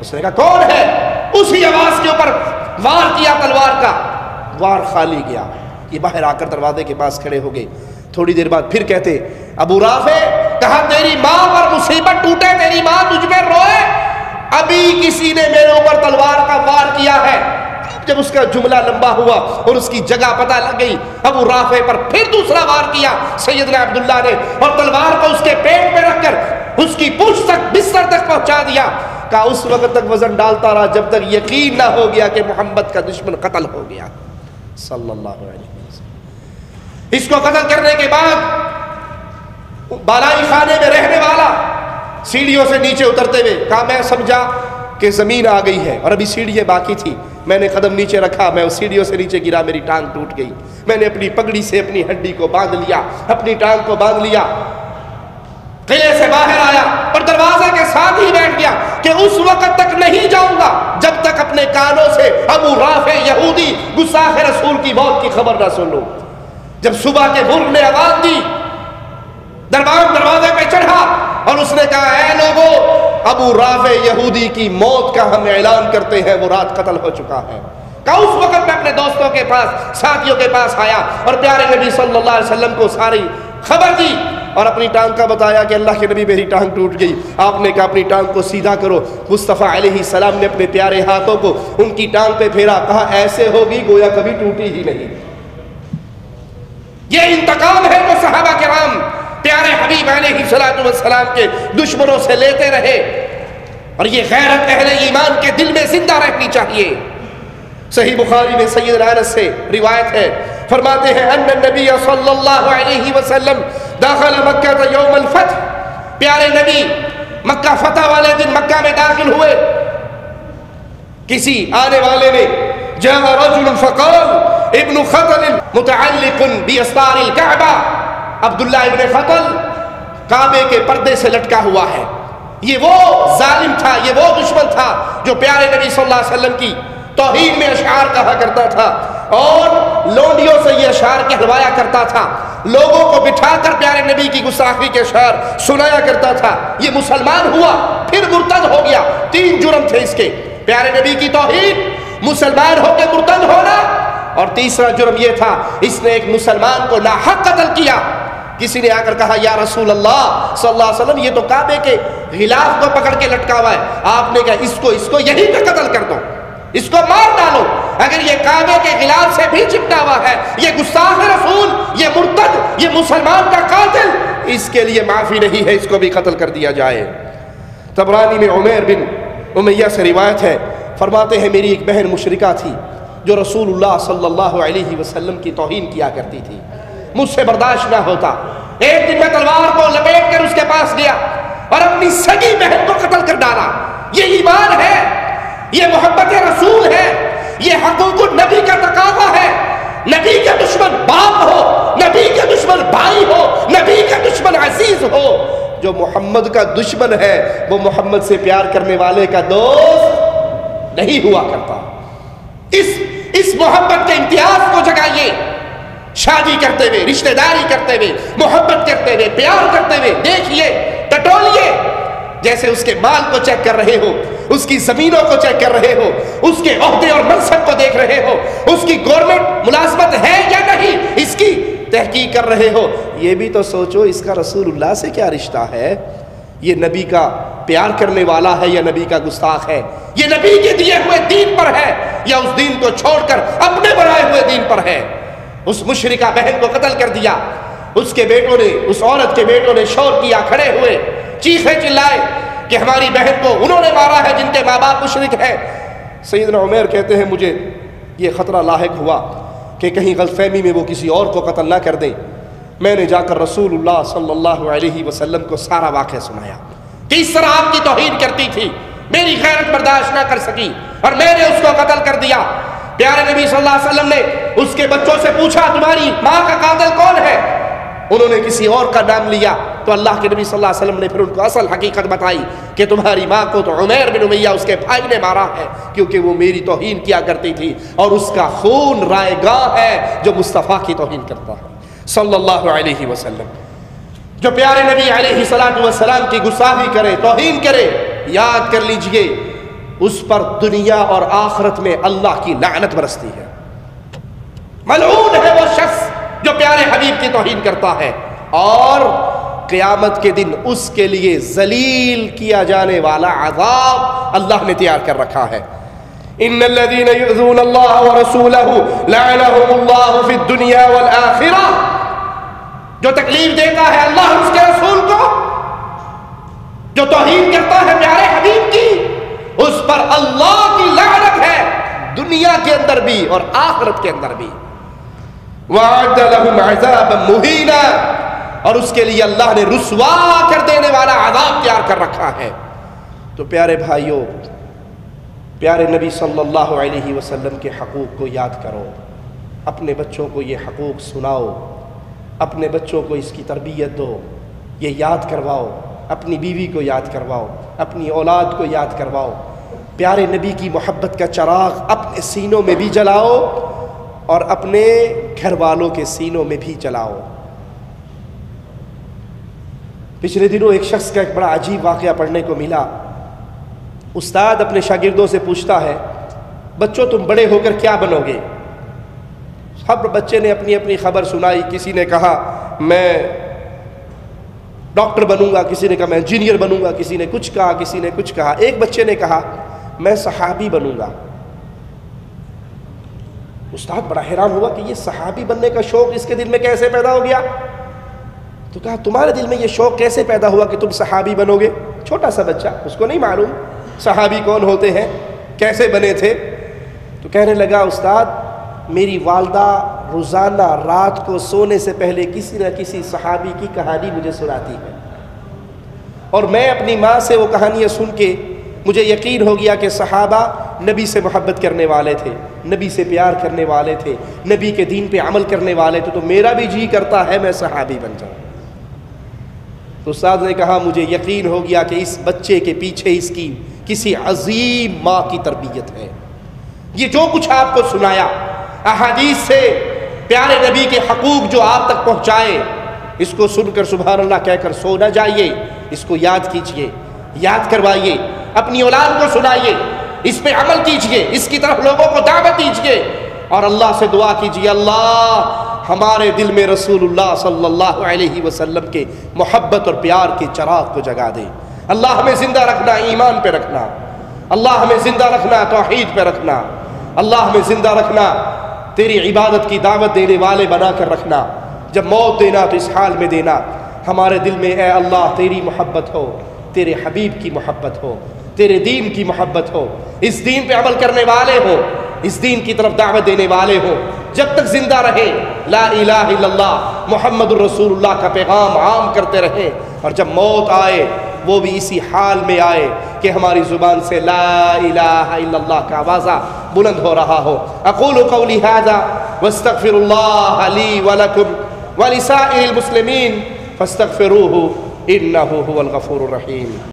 اس نے کہا کون ہے؟ اسی آواز کے اوپر وار کیا تلوار کا، وار خالی گیا. یہ باہر آ کر دروازے کے پاس کھڑے ہو گئے. تھوڑی دیر بعد پھر کہتے ابو رافع, کہا تیری ماں پر مصیبت ٹوٹے, تیری ماں تجھ پہ روئے, ابھی کسی نے میرے اوپر تلوار کا وار کیا ہے. جب اس کا جملہ لمبا ہوا اور اس کی جگہ پتہ لگ گئی, ابو رافع پر پھر دوسرا وار کیا سیدنا عبداللہ نے, اور تلوار کو اس کے پیٹ پہ رکھ کر اس کی پوچھ تک بستر تک پہنچا دیا. کہا اس وقت تک وزن ڈالتا رہا جب تک یقین نہ ہو گیا کہ محمد کا دشمن قتل ہو گیا صلی اللہ علیہ وسلم. اس کو قتل کرنے کے بعد بالائی خانے میں رہنے والا سیڑھیوں سے نیچے اترتے ہوئے کہا میں سمجھا کہ زمین آ گئی ہے اور ابھی سیڑھیاں باقی تھی, میں نے قدم نیچے رکھا, میں اس سیڑھیوں سے نیچے گرا, میری ٹانگ ٹوٹ گئی. میں نے اپنی پگڑی سے اپنی ہڈی کو باندھ لیا, اپنی ٹانگ کو باندھ لیا, قلعے سے باہر آیا اور دروازے کے ساتھ ہی بیٹھ گیا کہ اس وقت تک نہیں جاؤں گا جب تک اپنے کانوں سے ابو رافع یہودی گستاخ رسول کی موت کی خبر نہ سن لوں. جب صبح کے مرغ نے آواز دی, دربان دروازے پہ چڑھا اور اس نے کہا اے لوگو, ابو رافع یہودی کی موت کا ہم اعلان کرتے ہیں, وہ رات قتل ہو چکا ہے. کہا اس وقت میں اپنے دوستوں کے پاس, ساتھیوں کے پاس آیا اور پیارے نبی صلی اللہ علیہ وسلم کو ساری خبر دی اور اپنی ٹانگ کا بتایا کہ اللہ کے نبی میری ٹانگ ٹوٹ گئی. آپ نے کہا اپنی ٹانگ کو سیدھا کرو. مصطفیٰ علیہ السلام نے اپنے پیارے ہاتھوں کو ان کی ٹانگ پہ پھیرا, کہا ایسے ہوگی گویا کبھی ٹوٹی ہی نہیں. یہ انتقام ہے جو صحابہ کرام پیارے حبیب علیہ السلام کے دشمنوں سے لیتے رہے, اور یہ غیرت اہل ایمان کے دل میں زندہ رہنی چاہیے. صحیح بخاری میں سیدنا انس سے روایت ہے, فرماتے ہیں ان النبی صلی اللہ علیہ وسلم داخل مکہ یوم الفتح, پیارے نبی مکہ فتح والے دن مکہ میں داخل ہوئے. کسی آنے والے نے جاء رجل فقال ابن خطل متعلق باستار الکعبہ, عبداللہ ابن خطل کعبے کے پردے سے لٹکا ہوا ہے. یہ وہ ظالم تھا, یہ وہ دشمن تھا جو پیارے نبی صلی اللہ علیہ وسلم کی توہین میں اشعار کہا کرتا تھا اور لونڈیوں سے یہ اشعار کہلوایا کرتا تھا, لوگوں کو بٹھا کر پیارے نبی کی گستاخی کے اشعار سنایا کرتا تھا. یہ مسلمان ہوا پھر مرتد ہو گیا. 3 جرم تھے اس کے, پیارے نبی کی توہین, مسلمان ہو کے مرتد ہونا, اور تیسرا جرم یہ تھا اس نے ایک مسلمان کو ناحق قتل کیا. کسی نے آ کر کہا یا رسول اللہ صلی اللہ علیہ وسلم یہ تو کعبے کے غلاف کو پکڑ کے لٹکا ہوا ہے. آپ نے کہا اس کو یہیں پہ قتل کر دو, اس کو مار ڈالو. اگر یہ کعبے کے غلاف سے بھی چپٹا ہوا ہے, یہ گستاخ رسول, یہ مرتد, یہ مسلمان کا قاتل, اس کے لیے معافی نہیں ہے, اس کو بھی قتل کر دیا جائے. طبرانی میں عمیر بن امیہ سے روایت ہے, فرماتے ہیں میری ایک بہن مشرکہ تھی جو رسول اللہ صلی اللہ علیہ وسلم کی توہین کیا کرتی تھی, مجھ سے برداشت نہ ہوتا. ایک دن میں تلوار کو لپیٹ کر اس کے پاس گیا اور اپنی سگی بہن کو قتل کر ڈالا. یہ ایمان ہے, یہ محبت رسول ہے, یہ حقوق النبی کا تقاضا ہے. نبی کا دشمن باپ ہو, نبی کا دشمن بھائی ہو, نبی کا دشمن عزیز ہو. جو محمد کا دشمن ہے وہ محمد سے پیار کرنے والے کا دوست نہیں ہوا کرتا. اس محبت کے امتیاز کو جگائیے. شادی کرتے ہوئے, رشتہ داری کرتے ہوئے, محبت کرتے ہوئے, پیار کرتے ہوئے دیکھیے, ٹٹولیے. جیسے اس کے مال کو چیک کر رہے ہو, اس کی زمینوں کو چیک کر رہے ہو, اس کے عہدے اور منصب کو دیکھ رہے ہو, اس کی گورنمنٹ ملازمت ہے یا نہیں اس کی تحقیق کر رہے ہو. یہ بھی تو سوچو اس کا رسول اللہ سے کیا رشتہ ہے. یہ نبی کا پیار کرنے والا ہے یا نبی کا گستاخ ہے. یہ نبی کے دیے ہوئے دین پر ہے یا اس دین کو چھوڑ کر اپنے بنائے ہوئے دین پر ہے. اس مشرکہ بہن کو قتل کر دیا. اس کے بیٹوں نے, اس عورت کے بیٹوں نے شور کیا, کھڑے ہوئے, چیخے چلائے کہ ہماری بہن کو انہوں نے مارا ہے جن کے ماں باپ مشرک ہیں. سیدنا عمیر کہتے ہیں مجھے یہ خطرہ لاحق ہوا کہ کہیں غلط فہمی میں وہ کسی اور کو قتل نہ کر دیں. میں نے جا کر رسول اللہ صلی اللہ علیہ وسلم کو سارا واقعہ سنایا کہ اس طرح آپ کی توہین کرتی تھی. میری غیرت برداشت نہ کر سکی اور میں نے اس کو قتل کر دیا. پیارے نبی صلی اللہ علیہ وسلم نے اس کے بچوں سے پوچھا تمہاری ماں کا قاتل کون ہے. انہوں نے کسی اور کا نام لیا تو اللہ کے نبی صلی اللہ علیہ وسلم نے پھر ان کو اصل حقیقت بتائی کہ تمہاری ماں کو تو عمیر بن امیہ اس کے بھائی نے مارا ہے کیونکہ وہ میری توہین کیا کرتی تھی اور اس کا خون رائے گاہ ہے جو مصطفیٰ کی توہین کرتا ہے صلی اللہ علیہ وسلم. جو پیارے نبی علیہ السلام کی گستاخی کرے, توہین کرے, یاد کر لیجئے اس پر دنیا اور آخرت میں اللہ کی لعنت برستی ہے. ملعون ہے وہ شخص جو پیارے حبیب کی توہین کرتا ہے، اور قیامت کے دن اس کے لیے ذلیل کیا جانے والا عذاب اللہ نے تیار کر رکھا ہے۔ ان الذين يؤذون الله ورسوله لعنهم الله في الدنيا والآخرة، جو تکلیف دیتا ہے اللہ اور اس کے رسول کو، جو توہین کرتا ہے پیارے حبیب کی، اس پر اللہ کی لعنت ہے، دنیا کے اندر بھی اور آخرت کے اندر بھی۔ وَأَعَدَّ لَهُمْ عَذَابًا مُهِينًا، اور اس کے لیے اللہ نے رسوا کر دینے والا عذاب تیار کر رکھا ہے۔ تو پیارے بھائیوں، پیارے نبی صلی اللہ علیہ وسلم کے حقوق کو یاد کرو، اپنے بچوں کو یہ حقوق سناؤ، اپنے بچوں کو اس کی تربیت دو، یہ یاد کرواؤ، اپنی بیوی کو یاد کرواؤ، اپنی اولاد کو یاد کرواؤ، پیارے نبی کی محبت کا چراغ اپنے سینوں میں بھی جلاؤ اور اپنے گھر والوں کے سینوں میں بھی جلاؤ۔ پچھلے دنوں ایک شخص کا ایک بڑا عجیب واقعہ پڑھنے کو ملا۔ استاد اپنے شاگردوں سے پوچھتا ہے، بچوں تم بڑے ہو کر کیا بنو گے؟ سب بچے نے اپنی اپنی خبر سنائی، کسی نے کہا میں ڈاکٹر بنوں گا، کسی نے کہا میں انجینئر بنوں گا، کسی نے کچھ کہا، کسی نے کچھ کہا۔ ایک بچے نے کہا میں صحابی بنوں گا۔ استاد بڑا حیران ہوا کہ یہ صحابی بننے کا شوق اس کے دل میں کیسے پیدا ہو گیا؟ تو کہا تمہارے دل میں یہ شوق کیسے پیدا ہوا کہ تم صحابی بنو گے؟ چھوٹا سا بچہ، اس کو نہیں معلوم صحابی کون ہوتے ہیں، کیسے بنے تھے۔ تو کہنے لگا استاد میری والدہ روزانہ رات کو سونے سے پہلے کسی نہ کسی صحابی کی کہانی مجھے سناتی ہے، اور میں اپنی ماں سے وہ کہانیاں سن کے مجھے یقین ہو گیا کہ صحابہ نبی سے محبت کرنے والے تھے، نبی سے پیار کرنے والے تھے، نبی کے دین پہ عمل کرنے والے تھے، تو میرا بھی جی کرتا ہے میں صحابی بن جاؤں۔ تو استاد نے کہا مجھے یقین ہو گیا کہ اس بچے کے پیچھے اس کی کسی عظیم ماں کی تربیت ہے۔ یہ جو کچھ آپ کو سنایا، احادیث سے پیارے نبی کے حقوق جو آپ تک پہنچائے، اس کو سن کر سبحان اللہ کہہ کر سو نہ جائیے، اس کو یاد کیجئے، یاد کروائیے، اپنی اولاد کو سنائیے، اس پہ عمل کیجئے، اس کی طرف لوگوں کو دعوت دیجئے، اور اللہ سے دعا کیجئے اللہ ہمارے دل میں رسول اللہ صلی اللہ علیہ وسلم کے محبت اور پیار کے چراغ کو جگا دے۔ اللہ ہمیں زندہ رکھنا ایمان پہ رکھنا، اللہ ہمیں زندہ رکھنا توحید پہ رکھنا، اللہ ہمیں زندہ رکھنا تیری عبادت کی دعوت دینے والے بنا کر رکھنا، جب موت دینا تو اس حال میں دینا ہمارے دل میں اے اللہ تیری محبت ہو، تیرے حبیب کی محبت ہو، تیرے دین کی محبت ہو، اس دین پہ عمل کرنے والے ہو، اس دین کی طرف دعوت دینے والے ہو، جب تک زندہ رہے لا الہ الا اللہ محمد الرسول اللہ کا پیغام عام کرتے رہیں، اور جب موت آئے وہ بھی اسی حال میں آئے کہ ہماری زبان سے لا الہ الا اللہ کا آوازہ بلند ہو رہا ہو۔ اقول قولی ھذا واستغفر اللہ لی ولکم ولسائر المسلمین فاستغفروہ انہ هو الغفور الرحیم۔